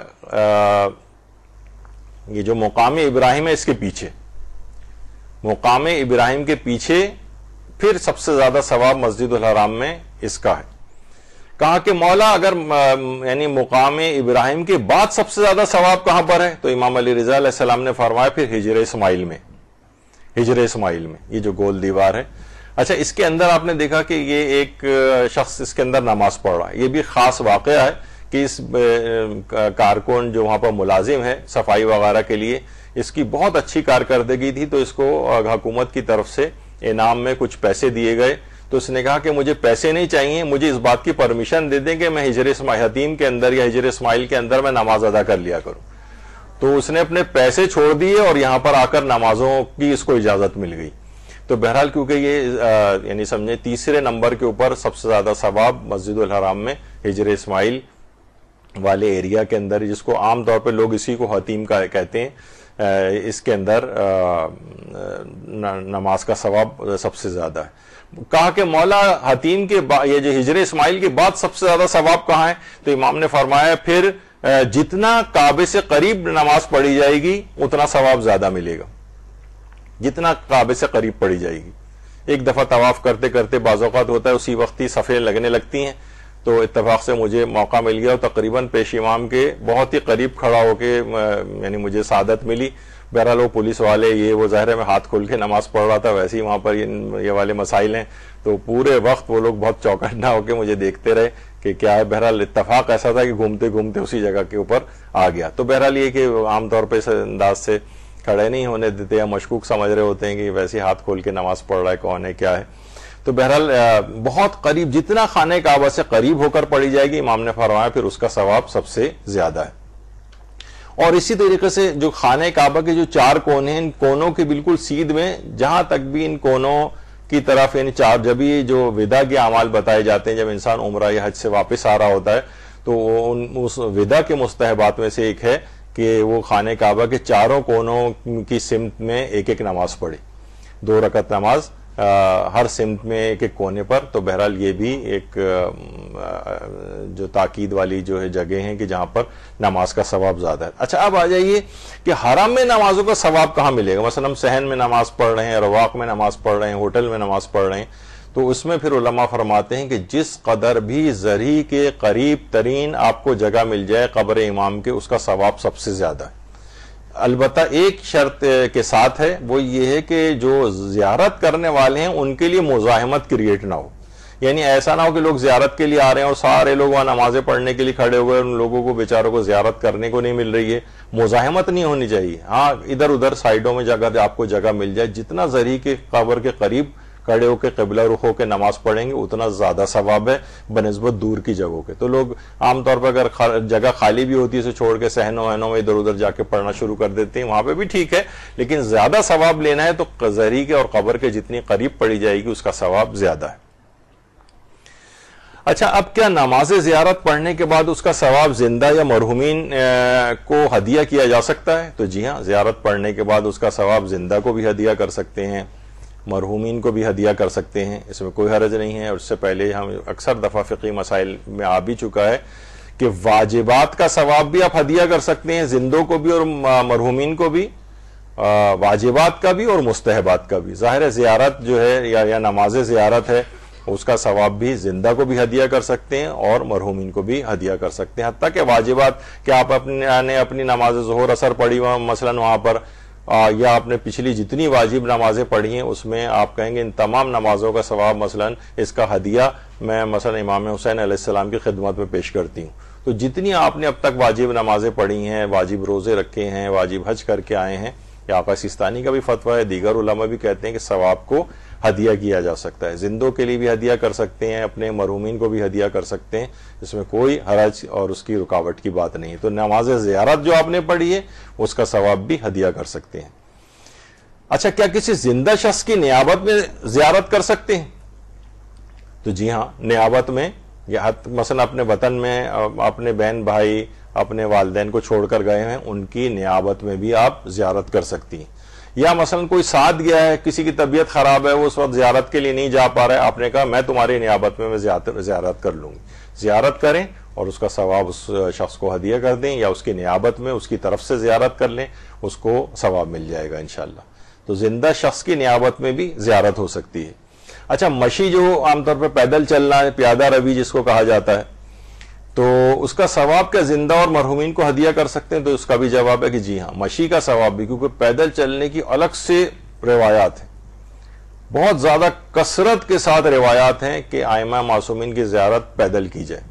یہ جو مقام ابراہیم ہے اس کے پیچھے، مقام ابراہیم کے پیچھے پھر سب سے زیادہ ثواب مسجد الحرام میں اس کا ہے۔ کہا کہ مولا اگر یعنی مقام ابراہیم کے بعد سب سے زیادہ ثواب کہاں پر ہے؟ تو امام علی رضا علیہ السلام نے فرمایا پھر ہجر اسماعیل میں، ہجر اسماعیل میں، یہ جو گول دیوار ہے۔ اچھا، اس کے اندر آپ نے دیکھا کہ یہ ایک شخص اس کے اندر نماز پڑھ رہا ہے، یہ بھی خاص واقعہ ہے کہ اس کارکن جو وہاں پر ملازم ہے صفائی وغیرہ کے لیے، اس کی بہت اچھی کارکردگی تھی، تو اس کو حکومت کی طرف سے انعام میں کچھ پیسے دیے گئے، تو اس نے کہا کہ مجھے پیسے نہیں چاہیے، مجھے اس بات کی پرمیشن دے دیں کہ میں ہجر اسماعیل حتیم کے اندر یا ہجر اسماعیل کے اندر میں نماز ادا کر لیا کروں۔ تو اس نے اپنے پیسے چھوڑ دیے اور یہاں پر آ کر نمازوں کی اس کو اجازت مل گئی۔ تو بہرحال کیونکہ یہ یعنی سمجھے تیسرے نمبر کے اوپر سب سے زیادہ ثواب مسجد الحرام میں ہجر اسماعیل والے ایریا کے اندر، جس کو عام طور پہ لوگ اسی کو حتیم کا کہتے ہیں، اس کے اندر نماز کا ثواب سب سے زیادہ ہے۔ کہا کہ مولا حتیم کے یہ جو ہجر اسماعیل کے بعد سب سے زیادہ ثواب کہاں ہے؟ تو امام نے فرمایا پھر جتنا کعبے سے قریب نماز پڑھی جائے گی اتنا ثواب زیادہ ملے گا، جتنا کعبے سے قریب پڑھی جائے گی۔ ایک دفعہ طواف کرتے کرتے بعض اوقات ہوتا ہے اسی وقت ہی صفیں لگنے لگتی ہیں، تو اتفاق سے مجھے موقع مل گیا اور تقریباً پیش امام کے بہت ہی قریب کھڑا ہو کے یعنی مجھے سعادت ملی۔ بہرحال وہ پولیس والے یہ وہ ظاہر ہے میں ہاتھ کھول کے نماز پڑھ رہا تھا، ویسے ہی وہاں پر یہ والے مسائل ہیں، تو پورے وقت وہ لوگ بہت چوکنا ہو کے مجھے دیکھتے رہے کہ کیا ہے۔ بہرحال اتفاق ایسا تھا کہ گھومتے گھومتے اسی جگہ کے اوپر آ گیا۔ تو بہرحال یہ کہ عام طور پہ اس انداز سے کھڑے نہیں ہونے دیتے یا مشکوک سمجھ رہے ہوتے ہیں کہ ویسے ہاتھ کھول کے نماز پڑھ رہا ہے، کون ہے کیا ہے۔ تو بہرحال بہت قریب، جتنا خانہ کعبہ سے قریب ہو کر پڑھی جائے گی، امام نے فرمایا پھر اس کا ثواب سب سے زیادہ ہے۔ اور اسی طریقے سے جو خانہ کعبہ کے جو چار کونے ہیں، ان کونوں کے بالکل سیدھ میں جہاں تک بھی ان کونوں کی طرف یعنی چار، جب یہ جو وداع کے اعمال بتائے جاتے ہیں، جب انسان عمرہ یا حج سے واپس آ رہا ہوتا ہے تو اس وداع کے مستحبات میں سے ایک ہے کہ وہ خانہ کعبہ کے چاروں کونوں کی سمت میں ایک ایک نماز پڑھے، 2 رکعت نماز ہر سمت میں ایک ایک کونے پر۔ تو بہرحال یہ بھی ایک جو تاکید والی جو ہے جگہ ہیں کہ جہاں پر نماز کا ثواب زیادہ ہے۔ اچھا، اب آ جائیے کہ حرم میں نمازوں کا ثواب کہاں ملے گا؟ مثلا ہم صحن میں نماز پڑھ رہے ہیں، رواق میں نماز پڑھ رہے ہیں، ہوٹل میں نماز پڑھ رہے ہیں، تو اس میں پھر علماء فرماتے ہیں کہ جس قدر بھی زرعی کے قریب ترین آپ کو جگہ مل جائے قبر امام کے، اس کا ثواب سب سے زیادہ ہے۔ البتہ ایک شرط کے ساتھ ہے، وہ یہ ہے کہ جو زیارت کرنے والے ہیں ان کے لیے مزاحمت کریٹ نہ ہو، یعنی ایسا نہ ہو کہ لوگ زیارت کے لیے آ رہے ہیں اور سارے لوگ وہاں نمازیں پڑھنے کے لیے کھڑے ہوئے، ان لوگوں کو بیچاروں کو زیارت کرنے کو نہیں مل رہی ہے۔ مزاحمت نہیں ہونی چاہیے، ہاں ادھر ادھر سائیڈوں میں اگر آپ کو جگہ مل جائے، جتنا زرعی کے قبر کے قریب کھڑے ہو کے قبلہ رخ ہو کے نماز پڑھیں گے اتنا زیادہ ثواب ہے بنسبت دور کی جگہوں کے۔ تو لوگ عام طور پر اگر جگہ خالی بھی ہوتی ہے اسے چھوڑ کے صحنوں وحنوں میں ادھر ادھر جا کے پڑھنا شروع کر دیتے ہیں، وہاں پہ بھی ٹھیک ہے، لیکن زیادہ ثواب لینا ہے تو زرعی کے اور قبر کے جتنی قریب پڑھی جائے گی اس کا ثواب زیادہ ہے۔ اچھا، اب کیا نماز زیارت پڑھنے کے بعد اس کا ثواب زندہ یا مرحومین کو ہدیہ کیا جا سکتا ہے؟ تو جی ہاں، زیارت پڑھنے کے بعد اس کا ثواب زندہ کو بھی ہدیہ کر سکتے ہیں، مرحومین کو بھی ہدیہ کر سکتے ہیں، اس میں کوئی حرج نہیں ہے۔ اور اس سے پہلے ہم اکثر دفعہ فقہی مسائل میں آ بھی چکا ہے کہ واجبات کا ثواب بھی آپ ہدیہ کر سکتے ہیں، زندوں کو بھی اور مرحومین کو بھی، واجبات کا بھی اور مستحبات کا بھی. ظاہر زیارت جو ہے یا نماز زیارت ہے اس کا ثواب بھی زندہ کو بھی ہدیہ کر سکتے ہیں اور مرحومین کو بھی ہدیہ کر سکتے ہیں. حتیٰ کہ واجبات کہ آپ اپنی نماز ظہر اثر پڑھی مثلا وہاں پر یا آپ نے پچھلی جتنی واجب نمازیں پڑھی ہیں اس میں آپ کہیں گے ان تمام نمازوں کا ثواب مثلا اس کا ہدیہ میں مثلا امام حسین علیہ السلام کی خدمت میں پیش کرتی ہوں. تو جتنی آپ نے اب تک واجب نمازیں پڑھی ہیں، واجب روزے رکھے ہیں، واجب حج کر کے آئے ہیں، یہ آقا سیستانی کا بھی فتویٰ ہے، دیگر علماء بھی کہتے ہیں کہ ثواب کو ہدیہ کیا جا سکتا ہے. زندوں کے لیے بھی ہدیہ کر سکتے ہیں، اپنے مرحومین کو بھی ہدیہ کر سکتے ہیں، اس میں کوئی حرج اور اس کی رکاوٹ کی بات نہیں. تو نماز زیارت جو آپ نے پڑھی ہے اس کا ثواب بھی ہدیہ کر سکتے ہیں. اچھا، کیا کسی زندہ شخص کی نیابت میں زیارت کر سکتے ہیں؟ تو جی ہاں، نیابت میں مثلا اپنے وطن میں اپنے بہن بھائی اپنے والدین کو چھوڑ کر گئے ہیں، ان کی نیابت میں بھی آپ زیارت کر سکتی ہیں. یا مثلا کوئی ساتھ گیا ہے، کسی کی طبیعت خراب ہے، وہ اس وقت زیارت کے لیے نہیں جا پا رہا ہے، آپ نے کہا میں تمہاری نیابت میں زیارت کر لوں گی. زیارت کریں اور اس کا ثواب اس شخص کو ہدیہ کر دیں، یا اس کی نیابت میں اس کی طرف سے زیارت کر لیں، اس کو ثواب مل جائے گا انشاءاللہ. تو زندہ شخص کی نیابت میں بھی زیارت ہو سکتی ہے. اچھا، مشی جو عام طور پہ پیدل چلنا ہے، پیادہ روی جس کو کہا جاتا ہے، تو اس کا ثواب کیا زندہ اور مرحومین کو ہدیہ کر سکتے ہیں؟ تو اس کا بھی جواب ہے کہ جی ہاں، مشی کا ثواب بھی، کیونکہ پیدل چلنے کی الگ سے روایات ہیں، بہت زیادہ کثرت کے ساتھ روایات ہیں کہ ائمہ معصومین کی زیارت پیدل کی جائے.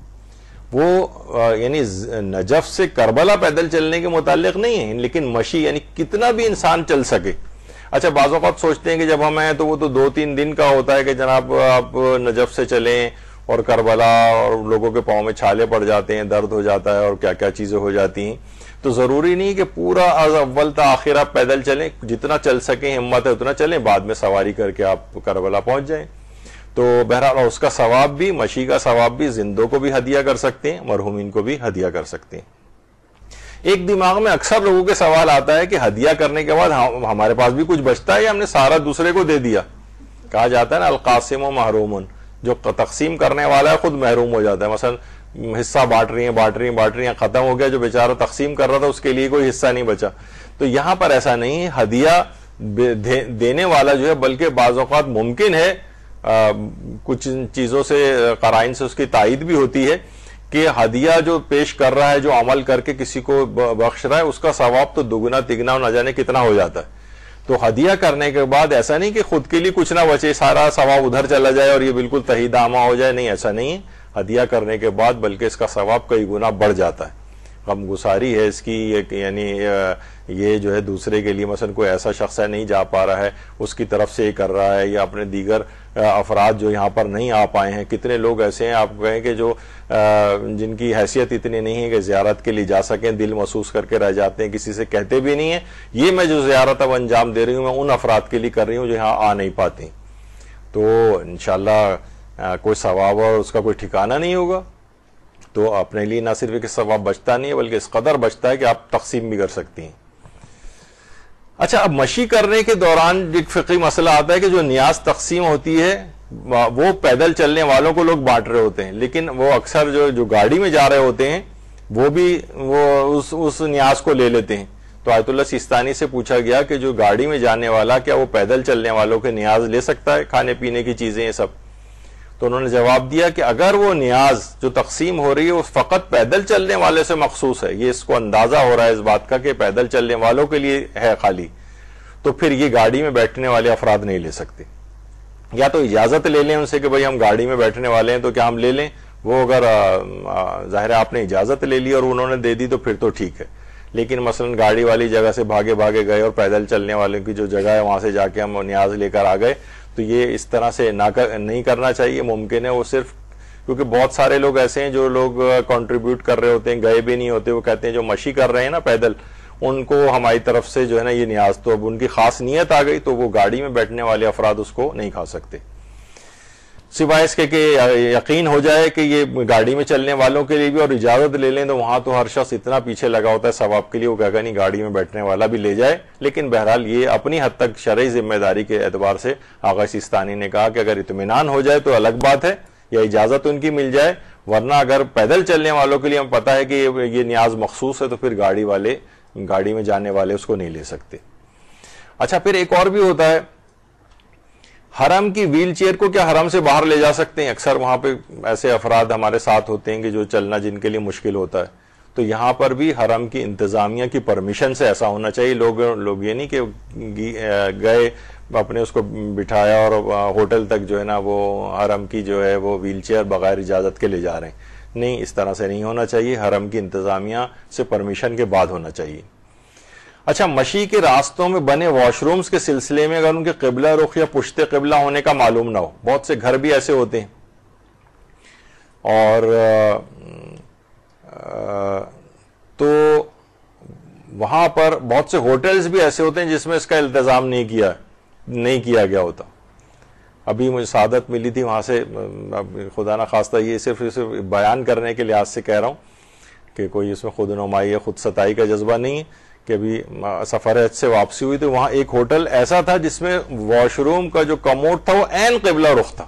وہ یعنی نجف سے کربلا پیدل چلنے کے متعلق نہیں ہے، لیکن مشی یعنی کتنا بھی انسان چل سکے. اچھا، بعض اوقات سوچتے ہیں کہ جب ہم ہیں تو وہ تو 2-3 دن کا ہوتا ہے کہ جناب آپ نجف سے چلیں اور کربلا اور لوگوں کے پاؤں میں چھالے پڑ جاتے ہیں، درد ہو جاتا ہے اور کیا کیا چیزیں ہو جاتی ہیں. تو ضروری نہیں کہ پورا از اول تا آخر آپ پیدل چلیں، جتنا چل سکیں ہمت ہے اتنا چلیں، بعد میں سواری کر کے آپ کربلا پہنچ جائیں. تو بہرحال اس کا ثواب بھی، مشی کا ثواب بھی زندوں کو بھی ہدیہ کر سکتے ہیں، مرحومین کو بھی ہدیہ کر سکتے ہیں. ایک دماغ میں اکثر لوگوں کے سوال آتا ہے کہ ہدیہ کرنے کے بعد ہمارے پاس بھی کچھ بچتا ہے یا ہم نے سارا دوسرے کو دے دیا؟ کہا جاتا ہے نا القاسم و محروم، جو تقسیم کرنے والا ہے خود محروم ہو جاتا ہے. مثلا حصہ بانٹ رہی ہیں ختم ہو گیا، جو بیچارہ تقسیم کر رہا تھا اس کے لیے کوئی حصہ نہیں بچا. تو یہاں پر ایسا نہیں ہے، ہدیہ دینے والا جو ہے، بلکہ بعض اوقات ممکن ہے کچھ چیزوں سے قرائن سے اس کی تائید بھی ہوتی ہے کہ ہدیہ جو پیش کر رہا ہے، جو عمل کر کے کسی کو بخش رہا ہے، اس کا ثواب تو دگنا تگنا نہ جانے کتنا ہو جاتا ہے. تو ہدیہ کرنے کے بعد ایسا نہیں کہ خود کے لیے کچھ نہ بچے، سارا ثواب ادھر چلا جائے اور یہ بالکل تہی دامہ ہو جائے. نہیں، ایسا نہیں ہے. ہدیہ کرنے کے بعد بلکہ اس کا ثواب کئی گنا بڑھ جاتا ہے. غم گساری ہے اس کی، یعنی یہ جو ہے دوسرے کے لیے مثلا کوئی ایسا شخص ہے نہیں جا پا رہا ہے، اس کی طرف سے یہ کر رہا ہے، یا اپنے دیگر افراد جو یہاں پر نہیں آ پائے ہیں. کتنے لوگ ایسے ہیں آپ کہیں کہ جو جن کی حیثیت اتنی نہیں ہے کہ زیارت کے لیے جا سکیں، دل محسوس کر کے رہ جاتے ہیں، کسی سے کہتے بھی نہیں ہیں یہ میں جو زیارت اب انجام دے رہی ہوں میں ان افراد کے لیے کر رہی ہوں جو یہاں آ نہیں پاتے. تو انشاءاللہ کوئی ثواب اور اس کا کوئی ٹھکانہ نہیں ہوگا. تو اپنے لیے نہ صرف کہ ثواب بچتا نہیں ہے بلکہ اس قدر بچتا ہے کہ آپ تقسیم بھی کر سکتی ہیں. اچھا، اب مشی کرنے کے دوران ایک فقہی مسئلہ آتا ہے کہ جو نیاز تقسیم ہوتی ہے وہ پیدل چلنے والوں کو لوگ بانٹ رہے ہوتے ہیں، لیکن وہ اکثر جو گاڑی میں جا رہے ہوتے ہیں وہ بھی اس نیاز کو لے لیتے ہیں. تو آیت اللہ سیستانی سے پوچھا گیا کہ جو گاڑی میں جانے والا کیا وہ پیدل چلنے والوں کے نیاز لے سکتا ہے، کھانے پینے کی چیزیں یہ سب؟ تو انہوں نے جواب دیا کہ اگر وہ نیاز جو تقسیم ہو رہی ہے وہ فقط پیدل چلنے والے سے مخصوص ہے، یہ اس کو اندازہ ہو رہا ہے اس بات کا کہ پیدل چلنے والوں کے لیے ہے خالی، تو پھر یہ گاڑی میں بیٹھنے والے افراد نہیں لے سکتے. یا تو اجازت لے لیں ان سے کہ بھئی ہم گاڑی میں بیٹھنے والے ہیں تو کیا ہم لے لیں. وہ اگر ظاہر آپ نے اجازت لے لی اور انہوں نے دے دی تو پھر تو ٹھیک ہے. لیکن مثلا گاڑی والی جگہ سے بھاگے گئے اور پیدل چلنے والوں کی جو جگہ ہے وہاں سے جا کے ہم نیاز لے کر آ گئے، تو یہ اس طرح سے نہیں کرنا چاہیے. ممکن ہے وہ صرف کیونکہ بہت سارے لوگ ایسے ہیں جو لوگ کنٹریبیوٹ کر رہے ہوتے ہیں، گئے بھی نہیں ہوتے، وہ کہتے ہیں جو مشی کر رہے ہیں نا پیدل، ان کو ہماری طرف سے جو ہے نا یہ نیاز، تو اب ان کی خاص نیت آ گئی تو وہ گاڑی میں بیٹھنے والے افراد اس کو نہیں کھا سکتے. سوائے اس کے کہ یقین ہو جائے کہ یہ گاڑی میں چلنے والوں کے لیے بھی، اور اجازت لے لیں تو وہاں تو ہر شخص اتنا پیچھے لگا ہوتا ہے ثواب کے لیے، وہ کہے نہیں گاڑی میں بیٹھنے والا بھی لے جائے. لیکن بہرحال یہ اپنی حد تک شرعی ذمہ داری کے اعتبار سے آغا سیستانی نے کہا کہ اگر اطمینان ہو جائے تو الگ بات ہے، یا اجازت ان کی مل جائے، ورنہ اگر پیدل چلنے والوں کے لیے ہم پتہ ہے کہ یہ نیاز مخصوص ہے تو پھر گاڑی میں جانے والے اس کو نہیں لے سکتے. اچھا پھر ایک اور بھی ہوتا ہے، حرم کی ویل چیئر کو کیا حرم سے باہر لے جا سکتے ہیں؟ اکثر وہاں پہ ایسے افراد ہمارے ساتھ ہوتے ہیں کہ جو چلنا جن کے لیے مشکل ہوتا ہے، تو یہاں پر بھی حرم کی انتظامیہ کی پرمیشن سے ایسا ہونا چاہیے. لوگ یہ نہیں کہ گئے اپنے اس کو بٹھایا اور ہوٹل تک جو ہے نا وہ حرم کی جو ہے وہ ویل چیئر بغیر اجازت کے لے جا رہے ہیں. نہیں، اس طرح سے نہیں ہونا چاہیے، حرم کی انتظامیہ سے پرمیشن کے بعد ہونا چاہیے. اچھا، مشی کے راستوں میں بنے واش رومز کے سلسلے میں اگر ان کے قبلہ رخ یا پشت قبلہ ہونے کا معلوم نہ ہو، بہت سے گھر بھی ایسے ہوتے ہیں اور تو وہاں پر بہت سے ہوٹلز بھی ایسے ہوتے ہیں جس میں اس کا التزام نہیں کیا گیا ہوتا. ابھی مجھے سعادت ملی تھی وہاں سے، خدا نہ خواستہ یہ صرف بیان کرنے کے لحاظ سے کہہ رہا ہوں کہ کوئی اس میں خود نمائی یا خود ستائی کا جذبہ نہیں ہے، کہ ابھی سفر حج سے واپسی ہوئی تو وہاں ایک ہوٹل ایسا تھا جس میں واش روم کا جو کموڈ تھا وہ عین قبلہ رخ تھا.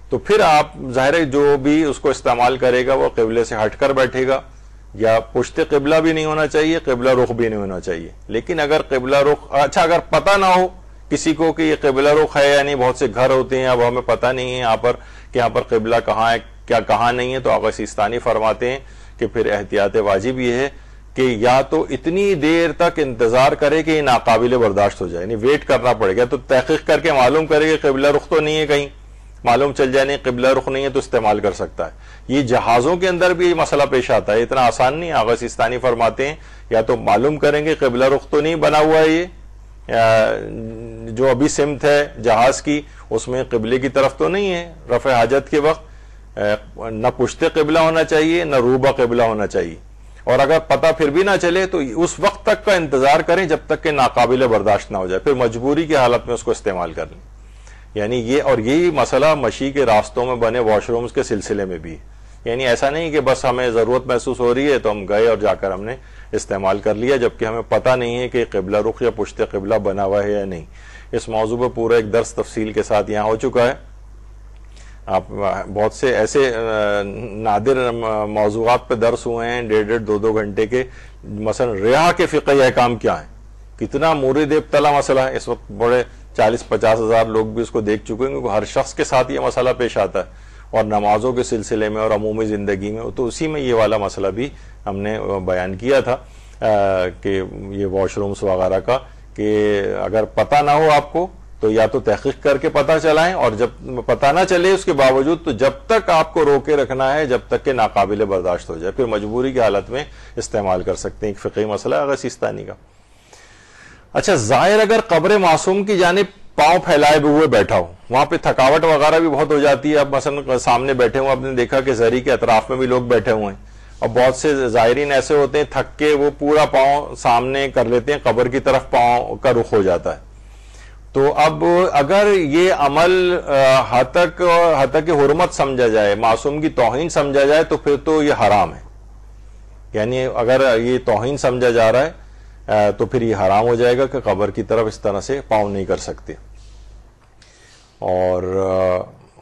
تو پھر آپ ظاہر ہے جو بھی اس کو استعمال کرے گا وہ قبلے سے ہٹ کر بیٹھے گا، یا پشت قبلہ بھی نہیں ہونا چاہیے، قبلہ رخ بھی نہیں ہونا چاہیے. لیکن اگر قبلہ رخ، اچھا اگر پتہ نہ ہو کسی کو کہ یہ قبلہ رخ ہے یا نہیں، بہت سے گھر ہوتے ہیں اب ہمیں پتہ نہیں ہے یہاں پر کہ یہاں پر قبلہ کہاں ہے کیا کہاں نہیں ہے، تو آقا سیستانی فرماتے ہیں کہ پھر احتیاط واجب یہ ہے کہ یا تو اتنی دیر تک انتظار کرے کہ یہ ناقابل برداشت ہو جائے، یعنی ویٹ کرنا پڑے گا، تو تحقیق کر کے معلوم کرے کہ قبلہ رخ تو نہیں ہے، کہیں معلوم چل جائے نہیں قبلہ رخ نہیں ہے تو استعمال کر سکتا ہے. یہ جہازوں کے اندر بھی یہ مسئلہ پیش آتا ہے، اتنا آسان نہیں. آغا سیستانی فرماتے ہیں یا تو معلوم کریں گے قبلہ رخ تو نہیں بنا ہوا ہے، یہ جو ابھی سمت ہے جہاز کی اس میں قبلے کی طرف تو نہیں ہے، رفع حاجت کے وقت نہ پشت قبلہ ہونا چاہیے نہ روبہ قبلہ ہونا چاہیے. اور اگر پتہ پھر بھی نہ چلے تو اس وقت تک کا انتظار کریں جب تک کہ ناقابل برداشت نہ ہو جائے، پھر مجبوری کی حالت میں اس کو استعمال کر لیں. یعنی یہ، اور یہی مسئلہ مشی کے راستوں میں بنے واش رومز کے سلسلے میں بھی، یعنی ایسا نہیں کہ بس ہمیں ضرورت محسوس ہو رہی ہے تو ہم گئے اور جا کر ہم نے استعمال کر لیا جبکہ ہمیں پتہ نہیں ہے کہ قبلہ رخ یا پشت قبلہ بنا ہوا ہے یا نہیں. اس موضوع پہ پورا ایک درس تفصیل کے ساتھ یہاں ہو چکا ہے. آپ بہت سے ایسے نادر موضوعات پہ درس ہوئے ہیں 1.5-2 گھنٹے کے، مثلا ریاح کے فقہی احکام کیا ہیں، کتنا مورد ابتلا مسئلہ ہے. اس وقت بڑے 40-50 ہزار لوگ بھی اس کو دیکھ چکے ہیں کیونکہ ہر شخص کے ساتھ یہ مسئلہ پیش آتا ہے، اور نمازوں کے سلسلے میں اور عمومی زندگی میں، تو اسی میں یہ والا مسئلہ بھی ہم نے بیان کیا تھا کہ یہ واش رومز وغیرہ کا، کہ اگر پتہ نہ ہو آپ کو تو یا تو تحقیق کر کے پتہ چلائیں، اور جب پتہ نہ چلے اس کے باوجود تو جب تک آپ کو روکے رکھنا ہے جب تک کہ ناقابل برداشت ہو جائے، پھر مجبوری کی حالت میں استعمال کر سکتے ہیں. ایک فقہی مسئلہ ہے سیستانی کا. اچھا، زائر اگر قبر معصوم کی جانب پاؤں پھیلائے ہوئے بیٹھا ہو، وہاں پہ تھکاوٹ وغیرہ بھی بہت ہو جاتی ہے. اب مثلا سامنے بیٹھے ہوں، آپ نے دیکھا کہ زری کے اطراف میں بھی لوگ بیٹھے ہوئے ہیں، اور بہت سے زائرین ایسے ہوتے ہیں تھک کے وہ پورا پاؤں سامنے کر لیتے ہیں، قبر کی طرف پاؤں کا رخ ہو جاتا ہے. تو اب اگر یہ عمل حد تک حرمت سمجھا جائے، معصوم کی توہین سمجھا جائے، تو پھر تو یہ حرام ہے. یعنی اگر یہ توہین سمجھا جا رہا ہے تو پھر یہ حرام ہو جائے گا کہ قبر کی طرف اس طرح سے پاؤں نہیں کر سکتے. اور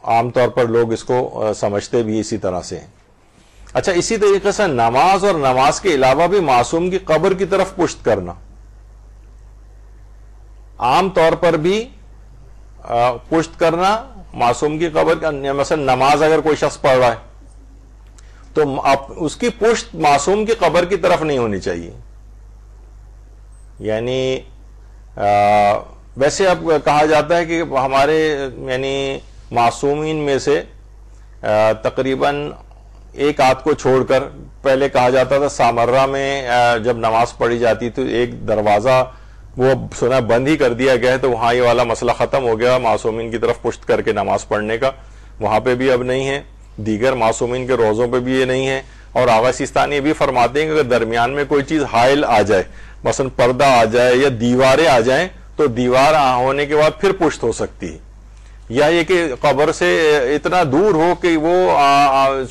عام طور پر لوگ اس کو سمجھتے بھی اسی طرح سے ہیں. اچھا، اسی طریقے سے نماز اور نماز کے علاوہ بھی معصوم کی قبر کی طرف پشت کرنا، عام طور پر بھی پشت کرنا معصوم کی قبر کا، مثلا نماز اگر کوئی شخص پڑھ رہا ہے تو اس کی پشت معصوم کی قبر کی طرف نہیں ہونی چاہیے. یعنی ویسے اب کہا جاتا ہے کہ ہمارے یعنی معصومین میں سے تقریباً ایک آدھ کو چھوڑ کر، پہلے کہا جاتا تھا سامرہ میں جب نماز پڑھی جاتی تو ایک دروازہ وہ سنا بند ہی کر دیا گیا ہے، تو وہاں یہ والا مسئلہ ختم ہو گیا معصومین کی طرف پشت کر کے نماز پڑھنے کا. وہاں پہ بھی اب نہیں ہے، دیگر معصومین کے روزوں پہ بھی یہ نہیں ہے. اور آغا سیستانی یہ بھی فرماتے ہیں کہ اگر درمیان میں کوئی چیز حائل آ جائے، مثلا پردہ آ جائے یا دیواریں آ جائیں، تو دیوار ہونے کے بعد پھر پشت ہو سکتی ہے. یا یہ کہ قبر سے اتنا دور ہو کہ وہ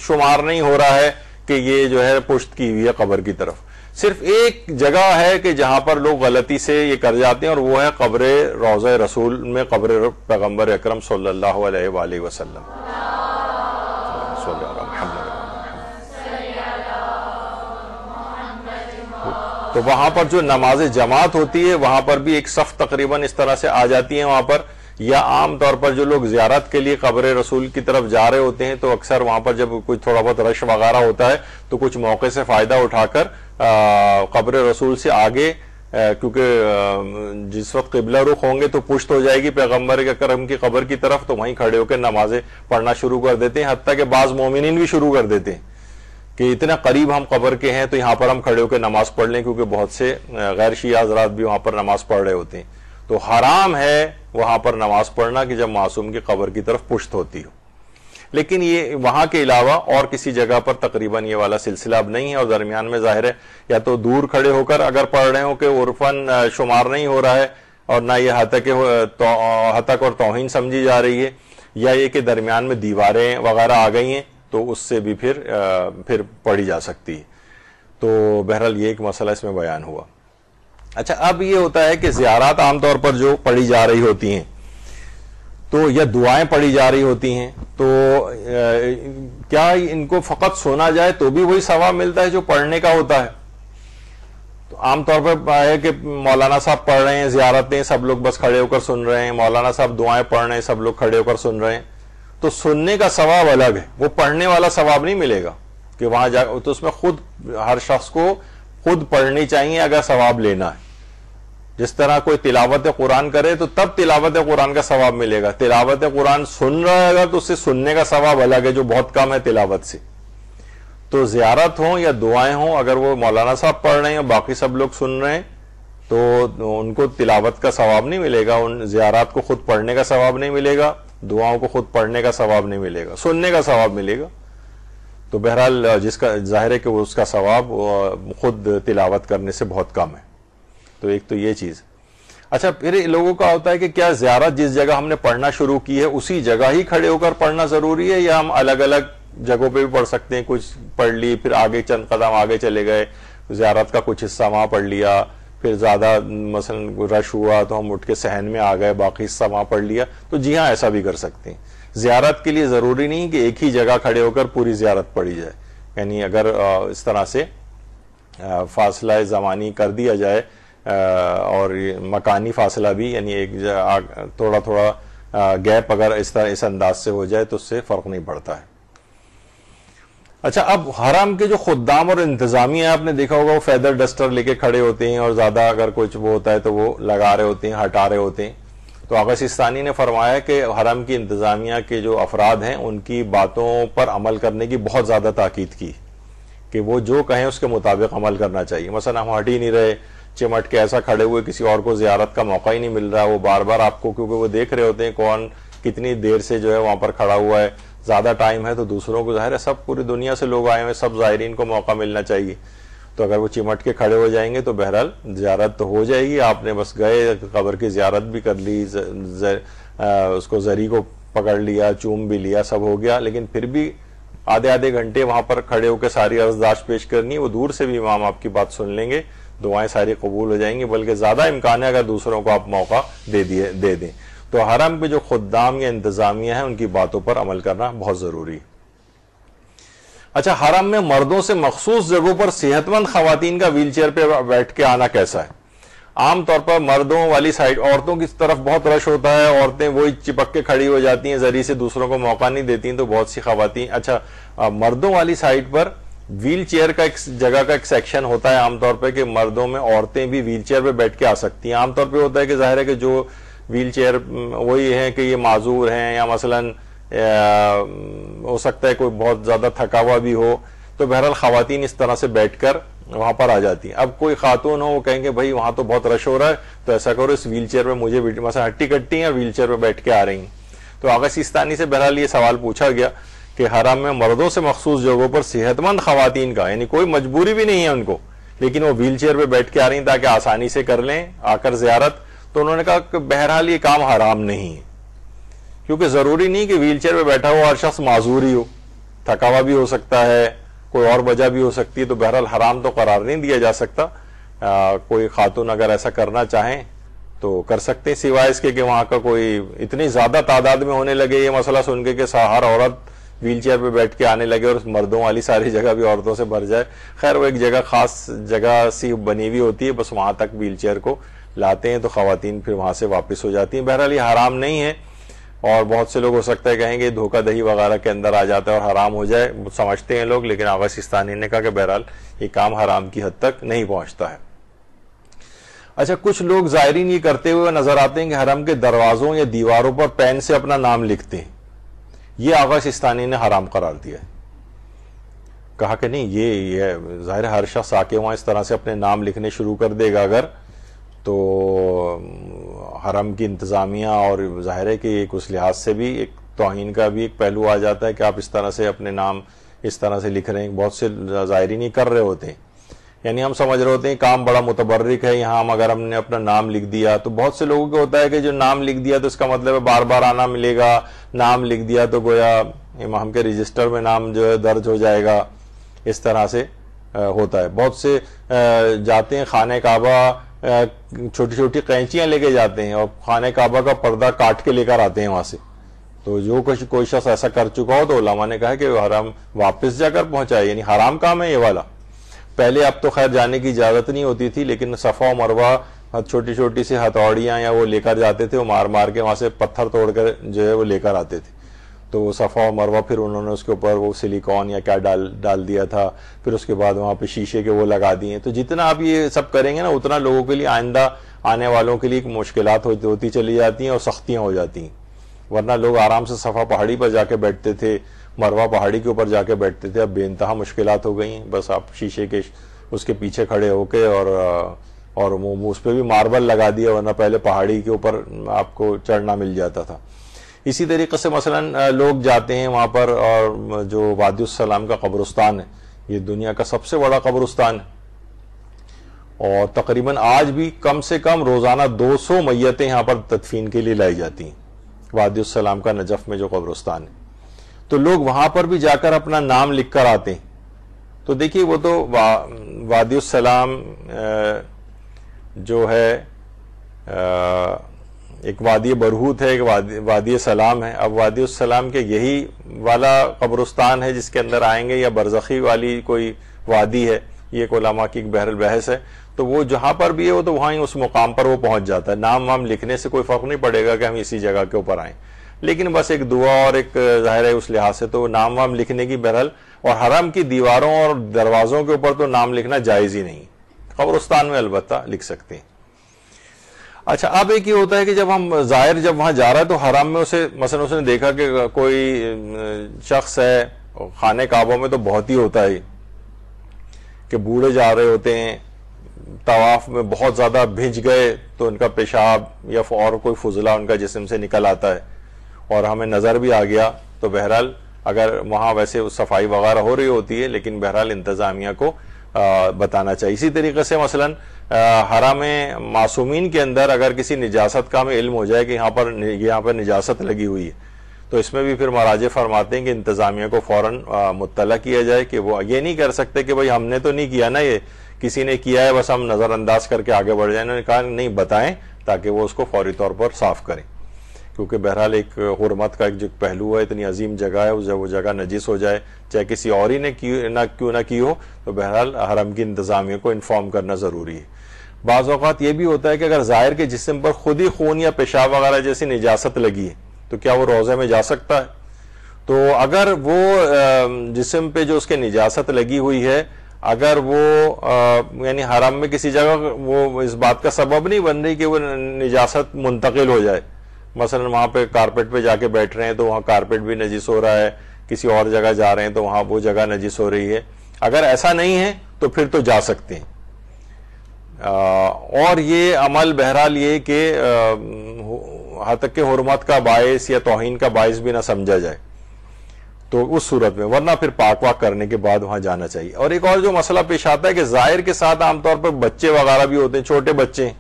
شمار نہیں ہو رہا ہے کہ یہ جو ہے پشت کی ہوئی ہے قبر کی طرف. صرف ایک جگہ ہے کہ جہاں پر لوگ غلطی سے یہ کر جاتے ہیں، اور وہ ہے قبر روضہ رسول میں، قبر پیغمبر اکرم صلی اللہ علیہ وآلہ وسلم. تو وہاں پر جو نماز جماعت ہوتی ہے وہاں پر بھی ایک صف تقریباً اس طرح سے آ جاتی ہیں وہاں پر. یا عام طور پر جو لوگ زیارت کے لیے قبر رسول کی طرف جا رہے ہوتے ہیں تو اکثر وہاں پر جب کوئی تھوڑا بہت رش وغیرہ ہوتا ہے تو کچھ موقع سے فائدہ اٹھا کر قبر رسول سے آگے، کیونکہ جس وقت قبلہ رخ ہوں گے تو پشت ہو جائے گی پیغمبر اکرم کی قبر کی طرف، تو وہیں کھڑے ہو کے نمازیں پڑھنا شروع کر دیتے ہیں. حتیٰ کہ بعض مومنین بھی شروع کر دیتے ہیں کہ اتنا قریب ہم قبر کے ہیں تو یہاں پر ہم کھڑے ہو کے نماز پڑھ لیں، کیونکہ بہت سے غیر شیعہ حضرات بھی وہاں پر نماز پڑھ رہے ہوتے ہیں. تو حرام ہے وہاں پر نماز پڑھنا کہ جب معصوم کی قبر کی طرف پشت ہوتی ہو. لیکن یہ وہاں کے علاوہ اور کسی جگہ پر تقریباً یہ والا سلسلہ اب نہیں ہے، اور درمیان میں ظاہر ہے یا تو دور کھڑے ہو کر اگر پڑھ رہے ہوں کہ عرفاً شمار نہیں ہو رہا ہے اور نہ یہ ہتک اور توہین سمجھی جا رہی ہے، یا یہ کہ درمیان میں دیواریں وغیرہ آ گئی ہیں تو اس سے بھی پھر پڑھی جا سکتی ہے. تو بہرحال یہ ایک مسئلہ اس میں بیان ہوا. اچھا، اب یہ ہوتا ہے کہ زیارات عام طور پر جو پڑھی جا رہی ہوتی ہیں تو یا دعائیں پڑھی جا رہی ہوتی ہیں تو کیا ان کو فقط سنا جائے تو بھی وہی ثواب ملتا ہے جو پڑھنے کا ہوتا ہے؟ تو عام طور پر ہے کہ مولانا صاحب پڑھ رہے ہیں زیارتیں، سب لوگ بس کھڑے ہو کر سن رہے ہیں، مولانا صاحب دعائیں پڑھ رہے ہیں، سب لوگ کھڑے ہو کر سن رہے ہیں. تو سننے کا ثواب الگ ہے، وہ پڑھنے والا ثواب نہیں ملے گا کہ وہاں جا. تو اس میں خود ہر شخص کو خود پڑھنی چاہیے اگر ثواب لینا ہے. جس طرح کوئی تلاوت قرآن کرے تو تب تلاوت قرآن کا ثواب ملے گا. تلاوت قرآن سن رہا ہے تو اس سے سننے کا ثواب الگ ہے جو بہت کم ہے تلاوت سے. تو زیارت ہوں یا دعائیں ہوں، اگر وہ مولانا صاحب پڑھ رہے ہیں اور باقی سب لوگ سن رہے ہیں تو ان کو تلاوت کا ثواب نہیں ملے گا، ان زیارات کو خود پڑھنے کا ثواب نہیں ملے گا، دعاؤں کو خود پڑھنے کا ثواب نہیں ملے گا، سننے کا ثواب ملے گا. تو بہرحال جس کا ظاہر ہے کہ اس کا ثواب خود تلاوت کرنے سے بہت کم ہے. تو ایک تو یہ چیز. اچھا، پھر لوگوں کا ہوتا ہے کہ کیا زیارت جس جگہ ہم نے پڑھنا شروع کی ہے اسی جگہ ہی کھڑے ہو کر پڑھنا ضروری ہے، یا ہم الگ الگ جگہوں پہ بھی پڑھ سکتے ہیں؟ کچھ پڑھ لی پھر آگے چند قدم آگے چلے گئے، زیارت کا کچھ حصہ وہاں پڑھ لیا، پھر زیادہ مثلا رش ہوا تو ہم اٹھ کے صحن میں آ گئے، باقی حصہ وہاں پڑھ لیا. تو جی ہاں، ایسا بھی کر سکتے ہیں. زیارت کے لیے ضروری نہیں کہ ایک ہی جگہ کھڑے ہو کر پوری زیارت پڑھی جائے. یعنی اگر اس طرح سے فاصلہ زمانی کر دیا جائے اور مکانی فاصلہ بھی، یعنی ایک تھوڑا تھوڑا گیپ اگر اس انداز سے ہو جائے تو اس سے فرق نہیں پڑتا ہے. اچھا، اب حرم کے جو خدام اور انتظامیہ آپ نے دیکھا ہوگا وہ فیدر ڈسٹر لے کے کھڑے ہوتے ہیں اور زیادہ اگر کچھ وہ ہوتا ہے تو وہ لگا رہے ہوتے ہیں، ہٹا رہے ہوتے ہیں. تو آغا سیستانی نے فرمایا کہ حرم کی انتظامیہ کے جو افراد ہیں ان کی باتوں پر عمل کرنے کی بہت زیادہ تاکید کی کہ وہ جو کہیں اس کے مطابق عمل کرنا چاہیے. مثلا ہم ہٹ ہی نہیں رہے، چمٹ کے ایسا کھڑے ہوئے، کسی اور کو زیارت کا موقع ہی نہیں مل رہا، وہ بار بار آپ کو، کیونکہ وہ دیکھ رہے ہوتے ہیں کون کتنی دیر سے جو ہے وہاں پر کھڑا ہوا ہے، زیادہ ٹائم ہے تو دوسروں کو ظاہر ہے سب پوری دنیا سے لوگ آئے ہوئے، سب زائرین کو موقع ملنا چاہیے. تو اگر وہ چمٹ کے کھڑے ہو جائیں گے تو بہرحال زیارت تو ہو جائے گی، آپ نے بس گئے قبر کی زیارت بھی کر لی، اس کو زری کو پکڑ لیا، چوم بھی لیا، سب ہو گیا. لیکن پھر بھی آدھے گھنٹے وہاں پر کھڑے ہو کے ساری عرضداشت پیش کرنی ہے. وہ دور سے بھی امام آپ کی بات سن لیں گے، دعائیں ساری قبول ہو جائیں گی، بلکہ زیادہ امکان ہے اگر دوسروں کو آپ موقع دے دیں. تو حرم پہ جو خدام یا انتظامیہ ہیں ان کی باتوں پر عمل کرنا بہت ضروری ہے. اچھا، حرم میں مردوں سے مخصوص جگہوں پر صحت مند خواتین کا ویل چیئر پہ بیٹھ کے آنا کیسا ہے؟ عام طور پر مردوں والی سائڈ، عورتوں کی طرف بہت رش ہوتا ہے، عورتیں وہی چپک کے کھڑی ہو جاتی ہیں، ذریعے سے دوسروں کو موقع نہیں دیتی ہیں، تو بہت سی خواتین. اچھا، مردوں والی سائڈ پر ویل چیئر کا ایک جگہ کا ایک سیکشن ہوتا ہے عام طور پہ کہ مردوں میں عورتیں بھی ویل چیئر پہ بیٹھ کے آ سکتی ہیں. عام طور پہ ہوتا ہے کہ ظاہر ہے کہ جو ویل چیئر وہی ہیں کہ یہ معذور ہیں یا مثلاً ہو سکتا ہے کوئی بہت زیادہ تھکا ہوا بھی ہو، تو بہرحال خواتین اس طرح سے بیٹھ کر وہاں پر آ جاتی ہیں. اب کوئی خاتون ہو وہ کہیں گے بھائی وہاں تو بہت رش ہو رہا ہے تو ایسا کرو اس ویل چیئر پہ مجھے مثلا ہٹی کٹی ہیں ویل چیئر پہ بیٹھ کے آ رہی ہیں. تو آغا سیستانی سے بہرحال یہ سوال پوچھا گیا کہ حرم میں مردوں سے مخصوص جگہوں پر صحت مند خواتین کا، یعنی کوئی مجبوری بھی نہیں ہے ان کو، لیکن وہ ویل چیئر پہ بیٹھ کے آ رہی ہیں تاکہ آسانی سے کر لیں آ کر زیارت. تو انہوں نے کہا کہ بہرحال یہ کام حرام نہیں ہے، کیونکہ ضروری نہیں کہ ویل چیئر پہ بیٹھا ہوا ہر شخص معذور ہی ہو، تھکا ہوا بھی ہو سکتا ہے، کوئی اور وجہ بھی ہو سکتی ہے. تو بہرحال حرام تو قرار نہیں دیا جا سکتا. کوئی خاتون اگر ایسا کرنا چاہیں تو کر سکتے ہیں، سوائے اس کے کہ وہاں کا کوئی اتنی زیادہ تعداد میں ہونے لگے یہ مسئلہ سن کے کہ ہر عورت ویل چیئر پہ بیٹھ کے آنے لگے اور مردوں والی ساری جگہ بھی عورتوں سے بھر جائے. خیر وہ ایک جگہ خاص جگہ سی بنی ہوئی ہوتی ہے, بس وہاں تک ویل چیئر کو لاتے ہیں تو خواتین پھر وہاں سے واپس ہو جاتی ہیں. بہرحال یہ حرام نہیں ہے, اور بہت سے لوگ ہو سکتا ہے کہیں گے دھوکہ دہی وغیرہ کے اندر آ جاتا ہے اور حرام ہو جائے, سمجھتے ہیں لوگ, لیکن آغا سیستانی نے کہا کہ بہرحال یہ کام حرام کی حد تک نہیں پہنچتا ہے. اچھا, کچھ لوگ زائرین یہ کرتے ہوئے نظر آتے ہیں کہ حرم کے دروازوں یا دیواروں پر پین سے اپنا نام لکھتے ہیں. یہ آغا سیستانی نے حرام قرار دیا ہے. کہا کہ نہیں, یہ ظاہر ہر شخص آ کے وہاں اس طرح سے اپنے نام لکھنے شروع کر دے گا اگر, تو حرم کی انتظامیہ اور ظاہر ہے کہ ایک اس لحاظ سے بھی ایک توہین کا بھی ایک پہلو آ جاتا ہے کہ آپ اس طرح سے اپنے نام اس طرح سے لکھ رہے ہیں. بہت سے زائرین ہی کر رہے ہوتے ہیں, یعنی ہم سمجھ رہے ہوتے ہیں کام بڑا متبرک ہے یہاں, اگر ہم نے اپنا نام لکھ دیا تو بہت سے لوگوں کو ہوتا ہے کہ جو نام لکھ دیا تو اس کا مطلب ہے بار بار آنا ملے گا, نام لکھ دیا تو گویا امام کے رجسٹر میں نام جو ہے درج ہو جائے گا, اس طرح سے ہوتا ہے. بہت سے جاتے ہیں خانہ کعبہ, چھوٹی چھوٹی قینچیاں لے کے جاتے ہیں اور خانہ کعبہ کا پردہ کاٹ کے لے کر آتے ہیں وہاں سے. تو جو کوئی شخص ایسا کر چکا ہو تو علماء نے کہا کہ حرام واپس جا کر پہنچائے, یعنی حرام کام ہے یہ والا. پہلے اب تو خیر جانے کی اجازت نہیں ہوتی تھی, لیکن صفا و مروہ چھوٹی چھوٹی سی ہتھوڑیاں یا وہ لے کر جاتے تھے, وہ مار مار کے وہاں سے پتھر توڑ کر جو ہے وہ لے کر آتے تھے. تو وہ صفا و مروہ پھر انہوں نے اس کے اوپر وہ سلیکون یا کیا ڈال دیا تھا, پھر اس کے بعد وہاں پہ شیشے کے وہ لگا دیے. تو جتنا آپ یہ سب کریں گے نا اتنا لوگوں کے لیے آئندہ آنے والوں کے لیے مشکلات ہوتی چلی جاتی ہیں اور سختیاں ہو جاتی ہیں. ورنہ لوگ آرام سے صفا پہاڑی پر جا کے بیٹھتے تھے, مروہ پہاڑی کے اوپر جا کے بیٹھتے تھے, اب بے انتہا مشکلات ہو گئی ہیں. بس آپ شیشے کے اس کے پیچھے کھڑے ہو کے اور اس پہ بھی ماربل لگا دیا, ورنہ پہلے پہاڑی کے اوپر آپ کو چڑھنا مل جاتا تھا. اسی طریقے سے مثلا لوگ جاتے ہیں وہاں پر, اور جو وادی السلام کا قبرستان ہے یہ دنیا کا سب سے بڑا قبرستان ہے, اور تقریباً آج بھی کم سے کم روزانہ 200 میتیں یہاں پر تدفین کے لیے لائی جاتی ہیں. وادی السلام کا نجف میں جو قبرستان ہے, تو لوگ وہاں پر بھی جا کر اپنا نام لکھ کر آتے ہیں. تو دیکھیے وہ تو وادی السلام جو ہے ایک وادی برہوت ہے, ایک وادی سلام ہے. اب وادی السلام کے یہی والا قبرستان ہے جس کے اندر آئیں گے, یا برزخی والی کوئی وادی ہے, یہ ایک علماء کی ایک بحر البحث ہے. تو وہ جہاں پر بھی ہے وہ تو وہاں ہی اس مقام پر وہ پہنچ جاتا ہے. نام وام لکھنے سے کوئی فرق نہیں پڑے گا کہ ہم اسی جگہ کے اوپر آئیں, لیکن بس ایک دعا اور ایک ظاہر ہے اس لحاظ سے تو نام وام لکھنے کی بہرحال, اور حرم کی دیواروں اور دروازوں کے اوپر تو نام لکھنا جائز ہی نہیں. قبرستان میں البتہ لکھ سکتے ہیں. اچھا, اب ایک یہ ہوتا ہے کہ جب ہم زائر جب وہاں جا رہا ہے تو حرم میں اسے مثلا اس نے دیکھا کہ کوئی شخص ہے, خانہ کعبہ میں تو بہت ہی ہوتا ہے کہ بوڑھے جا رہے ہوتے ہیں, طواف میں بہت زیادہ بھیج گئے تو ان کا پیشاب یا اور کوئی فضلہ ان کا جسم سے نکل آتا ہے اور ہمیں نظر بھی آ گیا, تو بہرحال اگر وہاں ویسے صفائی وغیرہ ہو رہی ہوتی ہے لیکن بہرحال انتظامیہ کو بتانا چاہیے. اسی طریقے سے مثلا حرم معصومین کے اندر اگر کسی نجاست کا ہمیں علم ہو جائے کہ یہاں پر نجاست لگی ہوئی ہے, تو اس میں بھی پھر مراجع فرماتے ہیں کہ انتظامیہ کو فوراً مطلع کیا جائے کہ وہ یہ نہیں کر سکتے کہ بھئی ہم نے تو نہیں کیا نا, یہ کسی نے کیا ہے بس ہم نظر انداز کر کے آگے بڑھ جائیں. انہوں نے کہا نہیں, بتائیں تاکہ وہ اس کو فوری طور پر صاف کریں, کیونکہ بہرحال ایک حرمت کا ایک جو پہلو ہے, اتنی عظیم جگہ ہے, وہ جگہ نجس ہو جائے چاہے کسی اور ہی نے کیوں نہ کی ہو, تو بہرحال حرم کی انتظامیہ کو انفارم کرنا ضروری ہے. بعض اوقات یہ بھی ہوتا ہے کہ اگر زائر کے جسم پر خود ہی خون یا پیشاب وغیرہ جیسی نجاست لگی ہے تو کیا وہ روضے میں جا سکتا ہے؟ تو اگر وہ جسم پہ جو اس کے نجاست لگی ہوئی ہے, اگر وہ یعنی حرم میں کسی جگہ وہ اس بات کا سبب نہیں بن رہی کہ وہ نجاست منتقل ہو جائے, مثلا وہاں پہ کارپیٹ پہ جا کے بیٹھ رہے ہیں تو وہاں کارپیٹ بھی نجس ہو رہا ہے, کسی اور جگہ جا رہے ہیں تو وہاں وہ جگہ نجس ہو رہی ہے, اگر ایسا نہیں ہے تو پھر تو جا سکتے ہیں. اور یہ عمل بہرحال یہ کہ حد تک کہ حرمت کا باعث یا توہین کا باعث بھی نہ سمجھا جائے, تو اس صورت میں, ورنہ پھر پاک واک کرنے کے بعد وہاں جانا چاہیے. اور ایک اور جو مسئلہ پیش آتا ہے کہ زائر کے ساتھ عام طور پر بچے وغیرہ بھی ہوتے ہیں, چھوٹے بچے ہیں.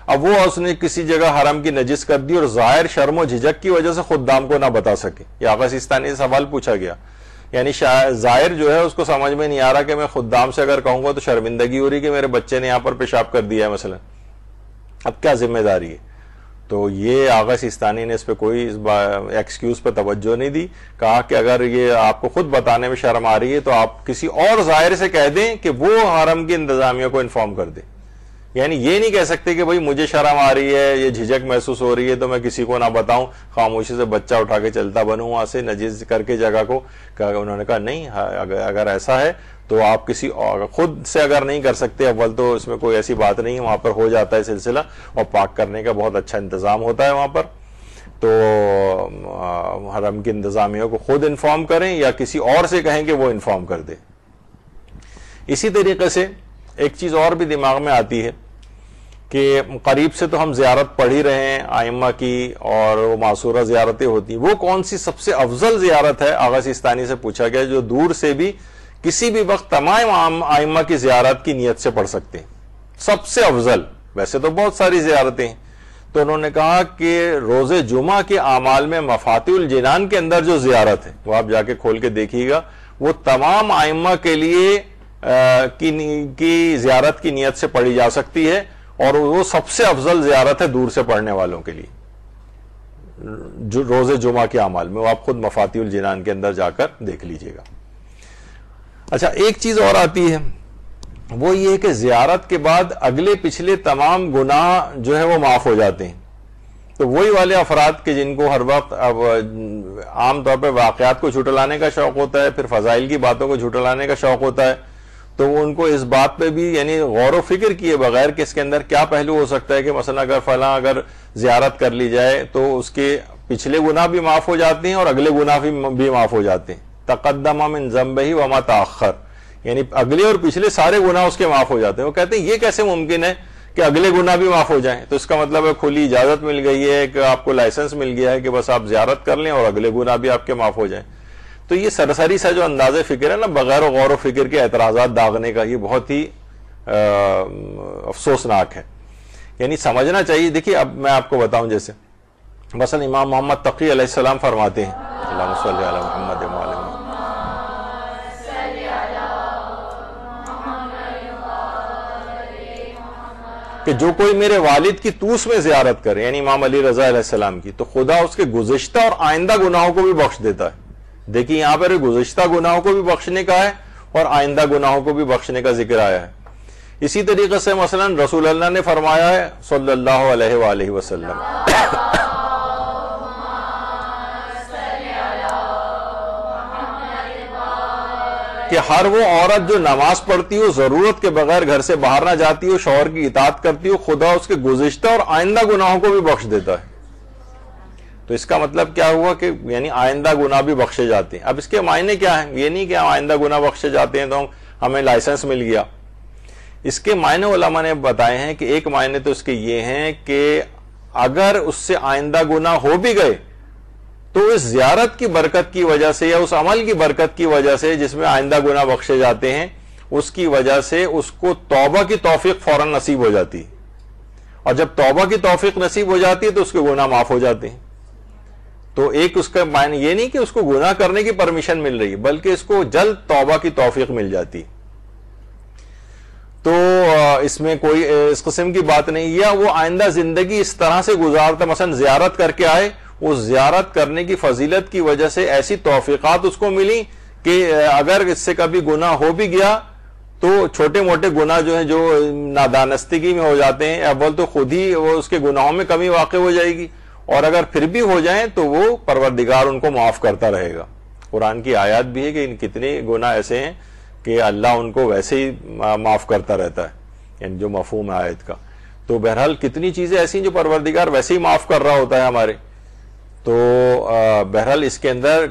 اب وہ اس نے کسی جگہ حرم کی نجس کر دی اور زائر شرم و جھجک کی وجہ سے خدام کو نہ بتا سکے. یہ آغا سیستانی سے سوال پوچھا گیا, یعنی زائر جو ہے اس کو سمجھ میں نہیں آ رہا کہ میں خدام سے اگر کہوں گا تو شرمندگی ہو رہی کہ میرے بچے نے یہاں پر پیشاب کر دیا ہے مثلا, اب کیا ذمہ داری ہے؟ تو یہ آغا سیستانی نے اس پہ کوئی ایکسکیوز پہ توجہ نہیں دی. کہا کہ اگر یہ آپ کو خود بتانے میں شرم آ رہی ہے تو آپ کسی اور ظاہر سے کہہ دیں کہ وہ حرم کی انتظامیہ کو انفارم کر دیں. یعنی یہ نہیں کہہ سکتے کہ بھئی مجھے شرم آ رہی ہے, یہ جھجک محسوس ہو رہی ہے تو میں کسی کو نہ بتاؤں, خاموشی سے بچہ اٹھا کے چلتا بنوں وہاں سے نجیز کر کے جگہ کو. انہوں نے کہا نہیں, اگر ایسا ہے تو آپ کسی خود سے اگر نہیں کر سکتے, اول تو اس میں کوئی ایسی بات نہیں ہے, وہاں پر ہو جاتا ہے سلسلہ, اور پاک کرنے کا بہت اچھا انتظام ہوتا ہے وہاں پر. تو حرم کی انتظامیہ کو خود انفارم کریں یا کسی اور سے کہیں کہ وہ انفارم کر دے. اسی طریقے سے ایک چیز اور بھی دماغ میں آتی ہے کہ قریب سے تو ہم زیارت پڑھ ہی رہے ہیں ائمہ کی, اور وہ معصورہ زیارتیں ہوتی ہیں, وہ کون سی سب سے افضل زیارت ہے؟ آغا سیستانی سے پوچھا گیا جو دور سے بھی کسی بھی وقت تمام ائمہ کی زیارت کی نیت سے پڑھ سکتے ہیں, سب سے افضل. ویسے تو بہت ساری زیارتیں ہیں, تو انہوں نے کہا کہ روز جمعہ کے اعمال میں مفاتیح الجنان کے اندر جو زیارت ہے وہ آپ جا کے کھول کے دیکھیے گا, وہ تمام ائمہ کے لیے کی زیارت کی نیت سے پڑھی جا سکتی ہے, اور وہ سب سے افضل زیارت ہے دور سے پڑھنے والوں کے لیے جو روز جمعہ کے اعمال میں. وہ آپ خود مفاتیح الجنان کے اندر جا کر دیکھ لیجئے گا. اچھا, ایک چیز اور آتی ہے, وہ یہ ہے کہ زیارت کے بعد اگلے پچھلے تمام گناہ جو ہے وہ معاف ہو جاتے ہیں. تو وہی والے افراد کے جن کو ہر وقت اب عام طور پہ واقعات کو جھٹلانے کا شوق ہوتا ہے, پھر فضائل کی باتوں کو جھٹلانے کا شوق ہوتا ہے, تو وہ ان کو اس بات پہ بھی یعنی غور و فکر کیے بغیر کہ اس کے اندر کیا پہلو ہو سکتا ہے کہ مثلا اگر فلاں اگر زیارت کر لی جائے تو اس کے پچھلے گناہ بھی معاف ہو جاتے ہیں اور اگلے گناہ بھی معاف ہو جاتے ہیں. تقدم من ذنبہ وما تاخر, یعنی اگلے اور پچھلے سارے گناہ اس کے معاف ہو جاتے ہیں. وہ کہتے ہیں یہ کیسے ممکن ہے کہ اگلے گناہ بھی معاف ہو جائیں؟ تو اس کا مطلب ہے کھلی اجازت مل گئی ہے, کہ آپ کو لائسنس مل گیا ہے کہ بس آپ زیارت کر لیں اور اگلے گناہ بھی آپ کے معاف ہو جائیں. تو یہ سرسری سا جو انداز فکر ہے نا, بغیر غور و فکر کے اعتراضات داغنے کا, یہ بہت ہی افسوسناک ہے. یعنی سمجھنا چاہیے. دیکھیے اب میں آپ کو بتاؤں, جیسے مثلا امام محمد تقی علیہ السلام فرماتے ہیں, اللہم صلی علی محمد و علی محمد, کہ جو کوئی میرے والد کی توس میں زیارت کرے, یعنی امام علی رضا علیہ السلام کی, تو خدا اس کے گزشتہ اور آئندہ گناہوں کو بھی بخش دیتا ہے. دیکھیے یہاں پر گزشتہ گناہوں کو بھی بخشنے کا ہے اور آئندہ گناہوں کو بھی بخشنے کا ذکر آیا ہے. اسی طریقے سے مثلا رسول اللہ نے فرمایا ہے صلی اللہ علیہ وآلہ وسلم کہ ہر وہ عورت جو نماز پڑھتی ہو, ضرورت کے بغیر گھر سے باہر نہ جاتی ہو, شوہر کی اطاعت کرتی ہو, خدا اس کے گزشتہ اور آئندہ گناہوں کو بھی بخش دیتا ہے. تو اس کا مطلب کیا ہوا کہ یعنی آئندہ گناہ بھی بخشے جاتے ہیں. اب اس کے معنی کیا ہیں؟ یہ نہیں کہ آئندہ گناہ بخشے جاتے ہیں تو ہمیں لائسنس مل گیا. اس کے معنی علماء نے بتائے ہیں کہ ایک معنی تو اس کے یہ ہیں کہ اگر اس سے آئندہ گناہ ہو بھی گئے تو اس زیارت کی برکت کی وجہ سے یا اس عمل کی برکت کی وجہ سے جس میں آئندہ گناہ بخشے جاتے ہیں, اس کی وجہ سے اس کو توبہ کی توفیق فوراً نصیب ہو جاتی ہے. اور جب توبہ کی توفیق نصیب ہو جاتی ہے تو اس کے گناہ معاف ہو جاتے ہیں. تو ایک اس کا معنی یہ نہیں کہ اس کو گناہ کرنے کی پرمیشن مل رہی ہے, بلکہ اس کو جلد توبہ کی توفیق مل جاتی. تو اس میں کوئی اس قسم کی بات نہیں. یا وہ آئندہ زندگی اس طرح سے گزارتا, مثلا زیارت کر کے آئے, اس زیارت کرنے کی فضیلت کی وجہ سے ایسی توفیقات اس کو ملی کہ اگر اس سے کبھی گناہ ہو بھی گیا تو چھوٹے موٹے گناہ جو ہیں جو نادانستگی میں ہو جاتے ہیں, اول تو خود ہی وہ اس کے گناہوں میں کمی واقع ہو جائے گی, اور اگر پھر بھی ہو جائیں تو وہ پروردگار ان کو معاف کرتا رہے گا. قرآن کی آیات بھی ہے کہ ان کتنے گناہ ایسے ہیں کہ اللہ ان کو ویسے ہی معاف کرتا رہتا ہے, یعنی جو مفہوم ہے آیت کا. تو بہرحال کتنی چیزیں ایسی ہیں جو پروردگار ویسے ہی معاف کر رہا ہوتا ہے ہمارے. تو بہرحال اس کے اندر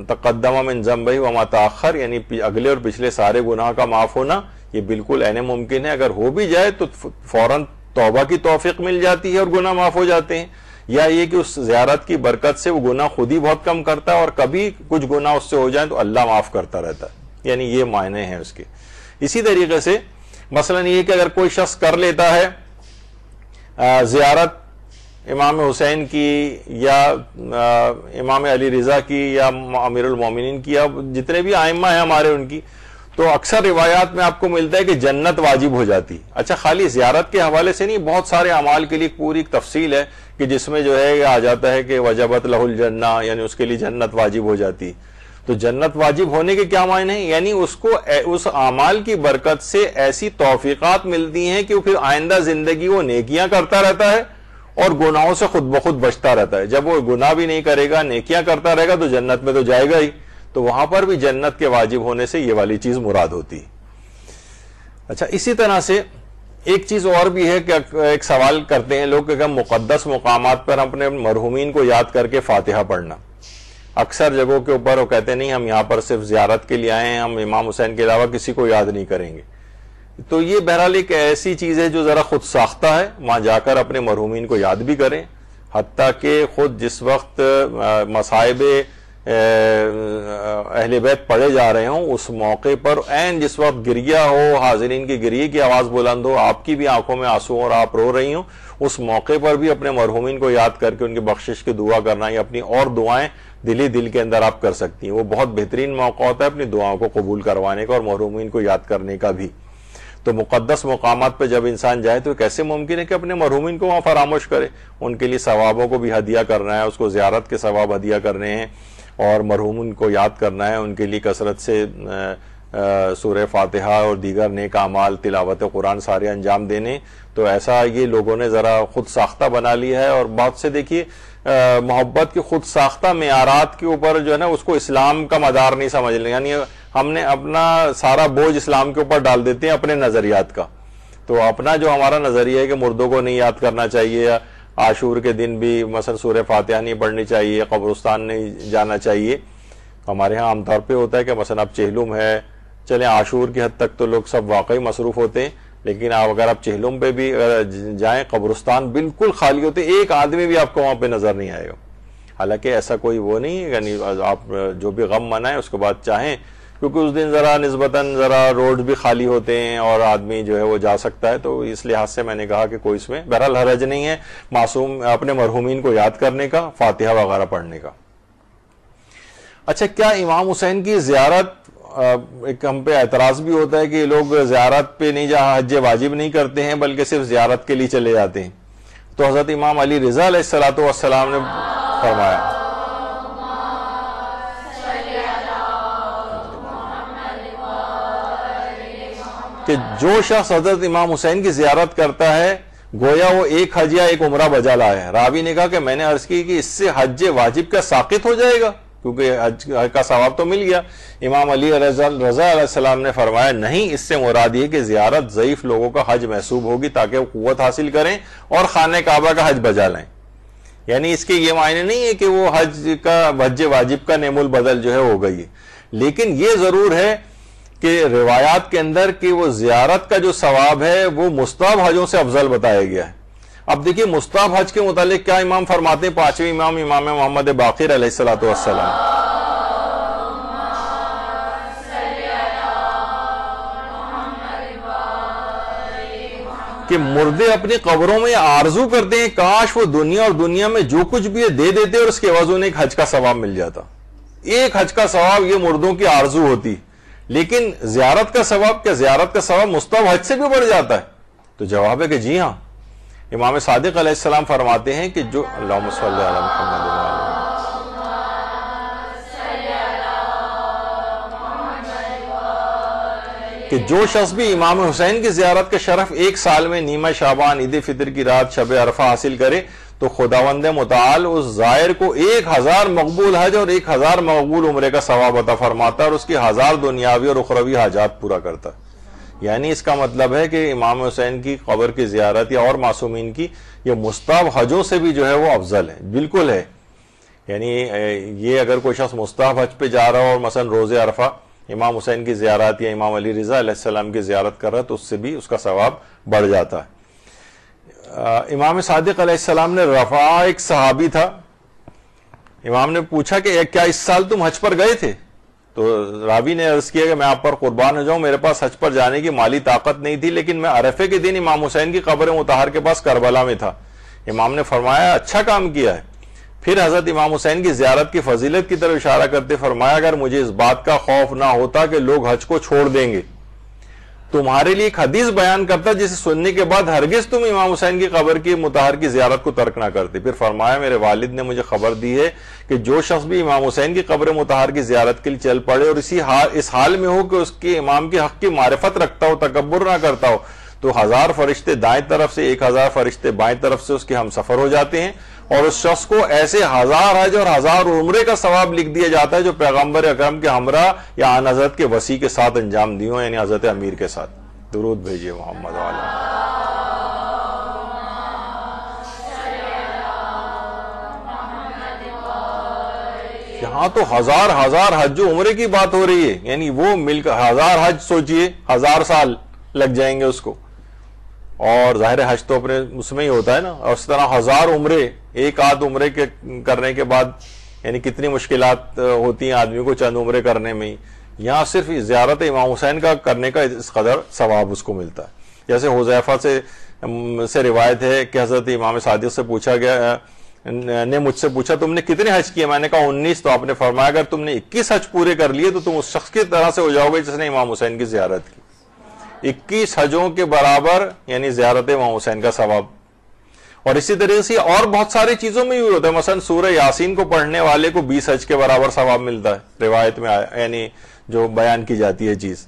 تقدم من ذنبہ وما تاخر, یعنی اگلے اور پچھلے سارے گناہ کا معاف ہونا یہ بالکل عین ممکن ہے. اگر ہو بھی جائے تو فوراً توبہ کی توفیق مل جاتی ہے اور گناہ معاف ہو جاتے ہیں. یا یہ کہ اس زیارت کی برکت سے وہ گناہ خود ہی بہت کم کرتا ہے, اور کبھی کچھ گناہ اس سے ہو جائیں تو اللہ معاف کرتا رہتا ہے. یعنی یہ معنی ہیں اس کے. اسی طریقے سے مثلا یہ کہ اگر کوئی شخص کر لیتا ہے زیارت امام حسین کی یا امام علی رضا کی یا امیر المومنین کی یا جتنے بھی ائمہ ہیں ہمارے ان کی, تو اکثر روایات میں آپ کو ملتا ہے کہ جنت واجب ہو جاتی. اچھا خالی زیارت کے حوالے سے نہیں, بہت سارے اعمال کے لیے پوری ایک تفصیل ہے کہ جس میں جو ہے آ جاتا ہے کہ وجبت لہ الجنہ, یعنی اس کے لیے جنت واجب ہو جاتی. تو جنت واجب ہونے کے کیا معنی ہیں؟ یعنی اس کو اس اعمال کی برکت سے ایسی توفیقات ملتی ہیں کہ وہ پھر آئندہ زندگی وہ نیکیاں کرتا رہتا ہے اور گناہوں سے خود بخود بچتا رہتا ہے. جب وہ گناہ بھی نہیں کرے گا, نیکیاں کرتا رہے گا, تو جنت میں تو جائے گا ہی. تو وہاں پر بھی جنت کے واجب ہونے سے یہ والی چیز مراد ہوتی. اچھا اسی طرح سے ایک چیز اور بھی ہے کہ ایک سوال کرتے ہیں لوگ کہ ہم مقدس مقامات پر اپنے مرحومین کو یاد کر کے فاتحہ پڑھنا. اکثر جگہوں کے اوپر وہ کہتے نہیں ہم یہاں پر صرف زیارت کے لیے آئے ہیں, ہم امام حسین کے علاوہ کسی کو یاد نہیں کریں گے. تو یہ بہرحال ایک ایسی چیز ہے جو ذرا خود ساختہ ہے. وہاں جا کر اپنے مرحومین کو یاد بھی کریں, حتیٰ کہ خود جس وقت مصائب اہل بیت پڑھے جا رہے ہوں اس موقع پر عین جس وقت گریہ ہو, حاضرین کی گریے کی آواز بلند ہو, آپ کی بھی آنکھوں میں آنسو اور آپ رو رہی ہوں, اس موقع پر بھی اپنے مرحومین کو یاد کر کے ان کی بخشش کی دعا کرنا یا اپنی اور دعائیں دل کے اندر آپ کر سکتی ہیں. وہ بہت بہترین موقع ہوتا ہے اپنی دعاؤں کو قبول کروانے کا اور مرحومین کو یاد کرنے کا بھی. تو مقدس مقامات پہ جب انسان جائے تو کیسے ممکن ہے کہ اپنے مرحومین کو وہاں فراموش کرے؟ ان کے لیے ثوابوں کو بھی ہدیہ کرنا ہے, اس کو زیارت کے ثواب ہدیہ کرنے ہیں اور مرحومین کو یاد کرنا ہے, ان کے لیے کثرت سے سورہ فاتحہ اور دیگر نیک اعمال, تلاوت قرآن سارے انجام دینے. تو ایسا یہ لوگوں نے ذرا خود ساختہ بنا لیا ہے. اور بہت سے دیکھیے محبت کے خود ساختہ معیارات کے اوپر جو ہے نا اس کو اسلام کا مدار نہیں سمجھ لیں, یعنی ہم نے اپنا سارا بوجھ اسلام کے اوپر ڈال دیتے ہیں اپنے نظریات کا. تو اپنا جو ہمارا نظریہ ہے کہ مردوں کو نہیں یاد کرنا چاہیے, عاشور کے دن بھی مثلا سورہ فاتحہ نہیں پڑھنی چاہیے, قبرستان نہیں جانا چاہیے. ہمارے ہاں عام طور پہ ہوتا ہے کہ مثلا اب چہلم ہے, چلیں عاشور کی حد تک تو لوگ سب واقعی مصروف ہوتے ہیں, لیکن اگر آپ چہلم پہ بھی جائیں قبرستان بالکل خالی ہوتے, ایک آدمی بھی آپ کو وہاں پہ نظر نہیں آئے گا. حالانکہ ایسا کوئی وہ نہیں ہے, یعنی آپ جو بھی غم منائیں اس کے بعد چاہیں, کیونکہ اس دن ذرا نسبتاً ذرا روڈ بھی خالی ہوتے ہیں اور آدمی جو ہے وہ جا سکتا ہے. تو اس لحاظ سے میں نے کہا کہ کوئی اس میں بہرحال حرج نہیں ہے معصوم اپنے مرحومین کو یاد کرنے کا, فاتحہ وغیرہ پڑھنے کا. اچھا کیا امام حسین کی زیارت, ایک ہم پہ اعتراض بھی ہوتا ہے کہ لوگ زیارت پہ نہیں حج واجب نہیں کرتے ہیں بلکہ صرف زیارت کے لیے چلے جاتے ہیں. تو حضرت امام علی رضا علیہ السلام نے فرمایا کہ جو شخص حضرت امام حسین کی زیارت کرتا ہے گویا وہ ایک حج یا ایک عمرہ بجا لایا ہے. راوی نے کہا کہ میں نے عرض کی کہ اس سے حج واجب کا ساقط ہو جائے گا کیونکہ حج کا ثواب تو مل گیا. امام علی رضا علیہ السلام نے فرمایا نہیں, اس سے مراد یہ کہ زیارت ضعیف لوگوں کا حج محسوب ہوگی تاکہ وہ قوت حاصل کریں اور خانہ کعبہ کا حج بجا لائیں. یعنی اس کے یہ معنی نہیں ہے کہ وہ حج واجب کا نعم البدل جو ہے ہو گئی. لیکن یہ ضرور ہے کہ روایات کے اندر کہ وہ زیارت کا جو ثواب ہے وہ مستحب حجوں سے افضل بتایا گیا ہے. اب دیکھیے مستحب حج کے متعلق کیا امام فرماتے ہیں, پانچویں امام محمد باقر علیہ السلام کہ مردے اپنی قبروں میں آرزو کرتے ہیں کاش وہ دنیا اور دنیا میں جو کچھ بھی دے دیتے اور اس کے عوض انہیں ایک حج کا ثواب مل جاتا. ایک حج کا ثواب یہ مردوں کی آرزو ہوتی. لیکن زیارت کا ثواب, کیا زیارت کا ثواب مستحب حج سے بھی بڑھ جاتا ہے؟ تو جواب ہے کہ جی ہاں. امام صادق علیہ السلام فرماتے ہیں کہ جو اللہم صلی علی محمد کہ جو شخص بھی امام حسین کی زیارت کا شرف ایک سال میں نیمہ شعبان, عید فطر کی رات, شب عرفہ حاصل کرے تو خداوند متعال اس زائر کو 1000 مقبول حج اور 1000 مقبول عمرے کا ثواب عطا فرماتا ہے اور اس کی 1000 دنیاوی اور اخروی حاجات پورا کرتا ہے. یعنی اس کا مطلب ہے کہ امام حسین کی قبر کی زیارت یا اور معصومین کی یہ مستحب حجوں سے بھی جو ہے وہ افضل ہے, بالکل ہے. یعنی یہ اگر کوئی شخص مستحب حج پہ جا رہا ہو اور مثلا روز عرفہ امام حسین کی زیارت یا امام علی رضا علیہ السلام کی زیارت کر رہا ہے تو اس سے بھی اس کا ثواب بڑھ جاتا ہے. امام صادق علیہ السلام نے رفع, ایک صحابی تھا, امام نے پوچھا کہ کیا اس سال تم حج پر گئے تھے؟ تو راوی نے عرض کیا کہ میں آپ پر قربان ہو جاؤں, میرے پاس حج پر جانے کی مالی طاقت نہیں تھی, لیکن میں عرفے کے دن امام حسین کی قبر مطہر کے پاس کربلا میں تھا. امام نے فرمایا اچھا کام کیا ہے. پھر حضرت امام حسین کی زیارت کی فضیلت کی طرف اشارہ کرتے فرمایا اگر مجھے اس بات کا خوف نہ ہوتا کہ لوگ حج کو چھوڑ دیں گے، تمہارے لیے ایک حدیث بیان کرتا جسے سننے کے بعد ہرگز تم امام حسین کی قبر کی مطہر کی زیارت کو ترک نہ کرتے۔ پھر فرمایا میرے والد نے مجھے خبر دی ہے کہ جو شخص بھی امام حسین کی قبر مطہر کی زیارت کے لیے چل پڑے اور اس حال میں ہو کہ اس کے امام کے حق کی معرفت رکھتا ہو، تکبر نہ کرتا ہو، تو 1000 فرشتے دائیں طرف سے 1000 فرشتے بائیں طرف سے اس کے ہم سفر ہو جاتے ہیں، اور اس شخص کو ایسے 1000 حج اور 1000 عمرے کا ثواب لکھ دیا جاتا ہے جو پیغمبر اکرم کے ہمراہ یا آن حضرت کے وصی کے ساتھ انجام دیوں، یعنی حضرت امیر کے ساتھ۔ درود بھیجئے محمد علیہ۔ یہاں تو 1000 حج و عمرے کی بات ہو رہی ہے، یعنی وہ مل کر 1000 حج سوچئے 1000 سال لگ جائیں گے اس کو، اور ظاہر حج تو اپنے اس میں ہی ہوتا ہے نا، اور اس طرح 1000 عمرے، ایک آدھ عمرے کے کرنے کے بعد یعنی کتنی مشکلات ہوتی ہیں آدمی کو چند عمرے کرنے میں ہی، یہاں صرف زیارت امام حسین کا کرنے کا اس قدر ثواب اس کو ملتا ہے۔ جیسے حذیفہ سے روایت ہے کہ حضرت امام صادق سے پوچھا گیا، نے مجھ سے پوچھا تم نے کتنے حج کیے؟ میں نے کہا 19، تو آپ نے فرمایا اگر تم نے 21 حج پورے کر لیے تو تم اس شخص کی طرح سے ہو جاؤ گے جس نے امام حسین کی زیارت کی۔ 21 حجوں کے برابر یعنی زیارت امام حسین کا ثواب۔ اور اسی طریقے سے اور بہت ساری چیزوں میں بھی ہوتا ہے، مثلا سورہ یاسین کو پڑھنے والے کو 20 حج کے برابر ثواب ملتا ہے، روایت میں یعنی جو بیان کی جاتی ہے چیز۔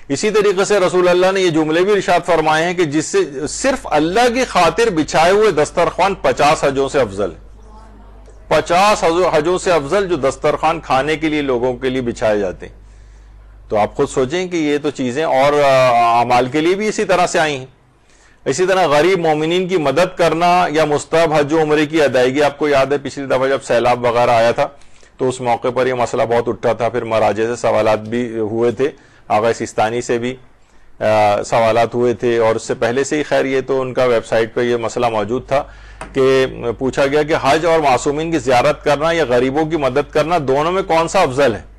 اسی طریقے سے رسول اللہ نے یہ جملے بھی ارشاد فرمائے ہیں کہ جس سے صرف اللہ کی خاطر بچھائے ہوئے دسترخوان 50 حجوں سے افضل ہے، 50 حجوں سے افضل جو دسترخوان کھانے کے لیے لوگوں کے لیے بچھائے جاتے ہیں۔ تو آپ خود سوچیں کہ یہ تو چیزیں اور اعمال کے لیے بھی اسی طرح سے آئی ہیں۔ اسی طرح غریب مومنین کی مدد کرنا یا مستحب حج و عمرے کی ادائیگی، آپ کو یاد ہے پچھلی دفعہ جب سیلاب وغیرہ آیا تھا تو اس موقع پر یہ مسئلہ بہت اٹھا تھا، پھر مراجع سے سوالات بھی ہوئے تھے، آغا سیستانی سے بھی سوالات ہوئے تھے، اور اس سے پہلے سے ہی خیر یہ تو ان کا ویب سائٹ پہ یہ مسئلہ موجود تھا کہ پوچھا گیا کہ حج اور معصومین کی زیارت کرنا یا غریبوں کی مدد کرنا دونوں میں کون سا افضل ہے؟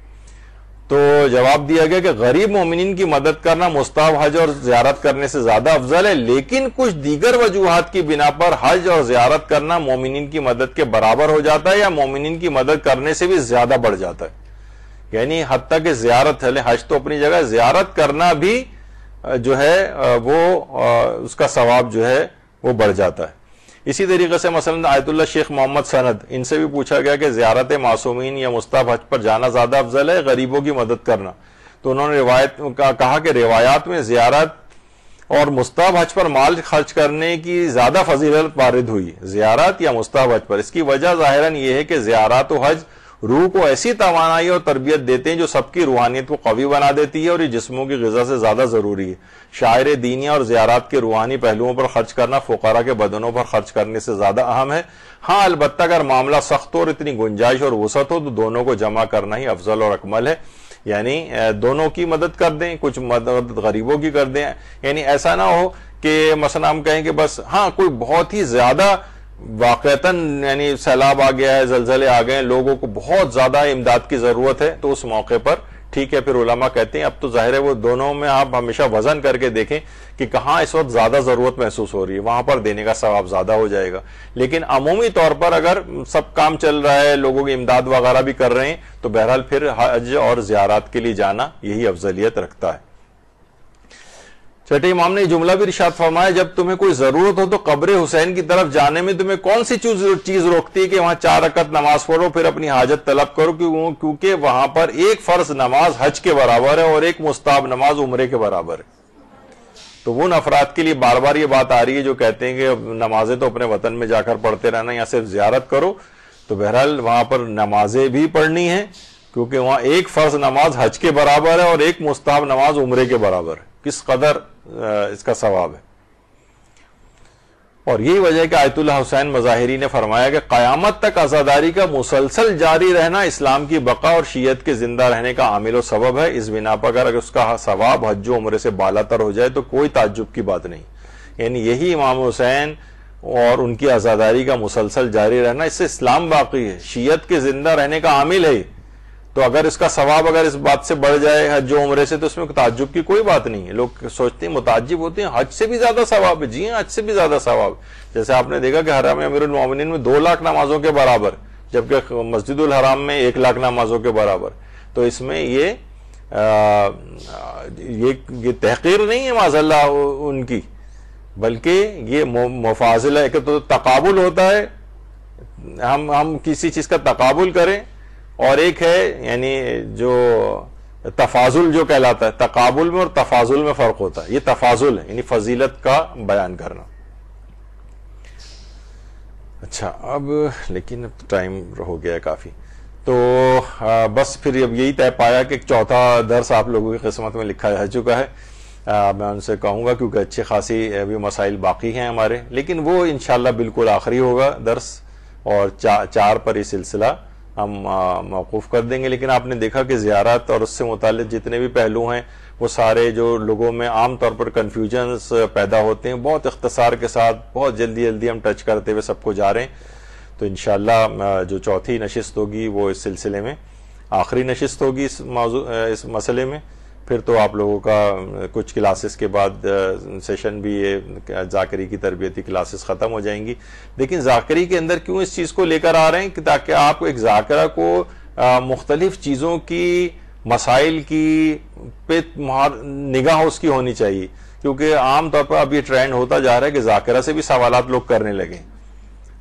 تو جواب دیا گیا کہ غریب مومنین کی مدد کرنا مستحب حج اور زیارت کرنے سے زیادہ افضل ہے، لیکن کچھ دیگر وجوہات کی بنا پر حج اور زیارت کرنا مومنین کی مدد کے برابر ہو جاتا ہے یا مومنین کی مدد کرنے سے بھی زیادہ بڑھ جاتا ہے، یعنی حتیٰ کہ زیارت ہے، حج تو اپنی جگہ، زیارت کرنا بھی جو ہے وہ اس کا ثواب جو ہے وہ بڑھ جاتا ہے۔ اسی طریقے سے مثلا آیت اللہ شیخ محمد سند، ان سے بھی پوچھا گیا کہ زیارت معصومین یا مستحب حج پر جانا زیادہ افضل ہے غریبوں کی مدد کرنا، تو انہوں نے کہا کہ روایات میں زیارت اور مستحب حج پر مال خرچ کرنے کی زیادہ فضیلت وارد ہوئی، زیارت یا مستحب حج پر۔ اس کی وجہ ظاہراً یہ ہے کہ زیارات و حج روح کو ایسی توانائی اور تربیت دیتے ہیں جو سب کی روحانیت کو قوی بنا دیتی ہے، اور یہ جسموں کی غذا سے زیادہ ضروری ہے۔ شاعر دینی اور زیارات کے روحانی پہلوؤں پر خرچ کرنا فقراء کے بدنوں پر خرچ کرنے سے زیادہ اہم ہے۔ ہاں البتہ اگر معاملہ سخت ہو اور اتنی گنجائش اور وسعت ہو تو دونوں کو جمع کرنا ہی افضل اور اکمل ہے، یعنی دونوں کی مدد کر دیں، کچھ مدد غریبوں کی کر دیں، یعنی ایسا نہ ہو کہ مثلا ہم کہیں کہ بس ہاں کوئی بہت ہی زیادہ واقعتاً یعنی سیلاب آ گیا ہے، زلزلے آ گئے ہیں، لوگوں کو بہت زیادہ امداد کی ضرورت ہے، تو اس موقع پر ٹھیک ہے، پھر علماء کہتے ہیں اب تو ظاہر ہے وہ دونوں میں آپ ہمیشہ وزن کر کے دیکھیں کہ کہاں اس وقت زیادہ ضرورت محسوس ہو رہی ہے، وہاں پر دینے کا ثواب زیادہ ہو جائے گا۔ لیکن عمومی طور پر اگر سب کام چل رہا ہے، لوگوں کی امداد وغیرہ بھی کر رہے ہیں، تو بہرحال پھر حج اور زیارات کے لیے جانا یہی افضلیت رکھتا ہے۔ چھٹے امام نے یہ جملہ بھی ارشاد فرمایا جب تمہیں کوئی ضرورت ہو تو قبر حسین کی طرف جانے میں تمہیں کون سی چیز روکتی ہے کہ وہاں 4 رکعت نماز پڑھو پھر اپنی حاجت طلب کرو، کیونکہ وہاں پر ایک فرض نماز حج کے برابر ہے اور ایک مستحب نماز عمرے کے برابر ہے۔ تو ان افراد کے لیے بار بار یہ بات آ رہی ہے جو کہتے ہیں کہ نمازیں تو اپنے وطن میں جا کر پڑھتے رہنا یا صرف زیارت کرو، تو بہرحال وہاں پر نمازیں بھی پڑھنی ہیں، کیونکہ وہاں ایک فرض نماز حج کے برابر ہے اور ایک مستحب نماز عمرے کے برابر ہے۔ کس قدر اس کا ثواب ہے۔ اور یہی وجہ ہے کہ آیت اللہ حسین مظاہری نے فرمایا کہ قیامت تک عزاداری کا مسلسل جاری رہنا اسلام کی بقا اور شیعت کے زندہ رہنے کا عامل و سبب ہے۔ اس بنا پر اگر اس کا ثواب حج و عمرے سے بالا تر ہو جائے تو کوئی تعجب کی بات نہیں، یعنی یہی امام حسین اور ان کی عزاداری کا مسلسل جاری رہنا، اس سے اسلام باقی ہے، شیعت کے زندہ رہنے کا عامل ہے۔ تو اگر اس کا ثواب اگر اس بات سے بڑھ جائے حج و عمرے سے تو اس میں تعجب کی کوئی بات نہیں ہے. لوگ سوچتے ہیں متعجب ہوتے ہیں حج سے بھی زیادہ ثواب ہے. جی ہاں حج سے بھی زیادہ ثواب. جیسے آپ نے دیکھا کہ حرم امیر المومنین میں 2 لاکھ نمازوں کے برابر, جبکہ مسجد الحرام میں 1 لاکھ نمازوں کے برابر. تو اس میں یہ تحقیر نہیں ہے معاذ اللہ ان کی, بلکہ یہ مفاضلہ ہے کہ تو تقابل ہوتا ہے, ہم کسی چیز کا تقابل کریں, اور ایک ہے یعنی جو تفاضل جو کہلاتا ہے, تقابل میں اور تفاضل میں فرق ہوتا ہے. یہ تفاضل ہے یعنی فضیلت کا بیان کرنا. اچھا اب لیکن اب ٹائم ہو گیا ہے کافی, تو بس پھر اب یہی طے پایا کہ 4تھا درس آپ لوگوں کی قسمت میں لکھا جا چکا ہے. میں ان سے کہوں گا کیونکہ اچھی خاصی ابھی مسائل باقی ہیں ہمارے, لیکن وہ انشاءاللہ بالکل آخری ہوگا درس, اور 4 پر یہ سلسلہ ہم موقوف کر دیں گے. لیکن آپ نے دیکھا کہ زیارت اور اس سے متعلق جتنے بھی پہلو ہیں وہ سارے جو لوگوں میں عام طور پر کنفیوژنس پیدا ہوتے ہیں, بہت اختصار کے ساتھ بہت جلدی ہم ٹچ کرتے ہوئے سب کو جا رہے ہیں. تو انشاءاللہ جو 4تھی نشست ہوگی وہ اس سلسلے میں آخری نشست ہوگی اس مسئلے میں. پھر تو آپ لوگوں کا کچھ کلاسز کے بعد سیشن بھی یہ ذاکری کی تربیتی کلاسز ختم ہو جائیں گی. لیکن ذاکری کے اندر کیوں اس چیز کو لے کر آ رہے ہیں کہ تاکہ آپ ایک ذاکرہ کو مختلف چیزوں کی مسائل کی پہ نگاہ اس کی ہونی چاہیے, کیونکہ عام طور پر اب یہ ٹرینڈ ہوتا جا رہا ہے کہ ذاکرہ سے بھی سوالات لوگ کرنے لگے.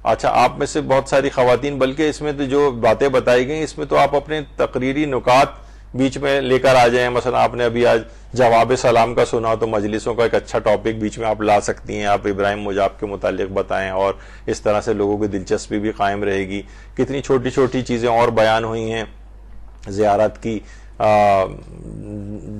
اچھا آپ میں سے بہت ساری خواتین, بلکہ اس میں تو جو باتیں بتائی گئی اس میں تو آپ اپنے تقریری نکات بیچ میں لے کر آ جائیں. مثلا آپ نے ابھی آج جواب سلام کا سنا, تو مجلسوں کا ایک اچھا ٹاپک بیچ میں آپ لا سکتی ہیں. آپ ابراہیم مجاب کے متعلق بتائیں, اور اس طرح سے لوگوں کی دلچسپی بھی قائم رہے گی. کتنی چھوٹی چھوٹی چیزیں اور بیان ہوئی ہیں زیارت کی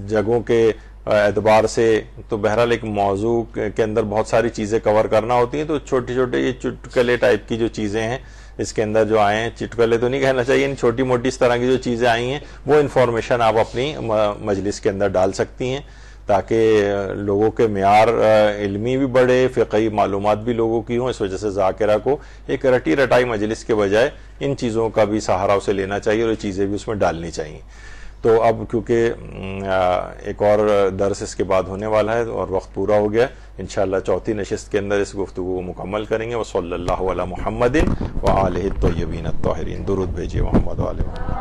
جگہوں کے اعتبار سے. تو بہرحال ایک موضوع کے اندر بہت ساری چیزیں کور کرنا ہوتی ہیں, تو چھوٹے چھوٹے یہ چٹکلے ٹائپ کی جو چیزیں ہیں اس کے اندر جو آئے ہیں, چٹکلے تو نہیں کہنا چاہیے, چھوٹی موٹی اس طرح کی جو چیزیں آئی ہیں وہ انفارمیشن آپ اپنی مجلس کے اندر ڈال سکتی ہیں, تاکہ لوگوں کے معیار علمی بھی بڑھے, فقہی معلومات بھی لوگوں کی ہوں. اس وجہ سے ذاکرہ کو ایک رٹی رٹائی مجلس کے بجائے ان چیزوں کا بھی سہارا اسے لینا چاہیے, اور یہ چیزیں بھی اس میں ڈالنی چاہیے. تو اب کیونکہ ایک اور درس اس کے بعد ہونے والا ہے اور وقت پورا ہو گیا, انشاءاللہ 4تھی نشست کے اندر اس گفتگو کو مکمل کریں گے. وصلی اللہ علی محمد وآلہ الطیبین الطاہرین. درود بھیجیے محمد وآلہ محمد.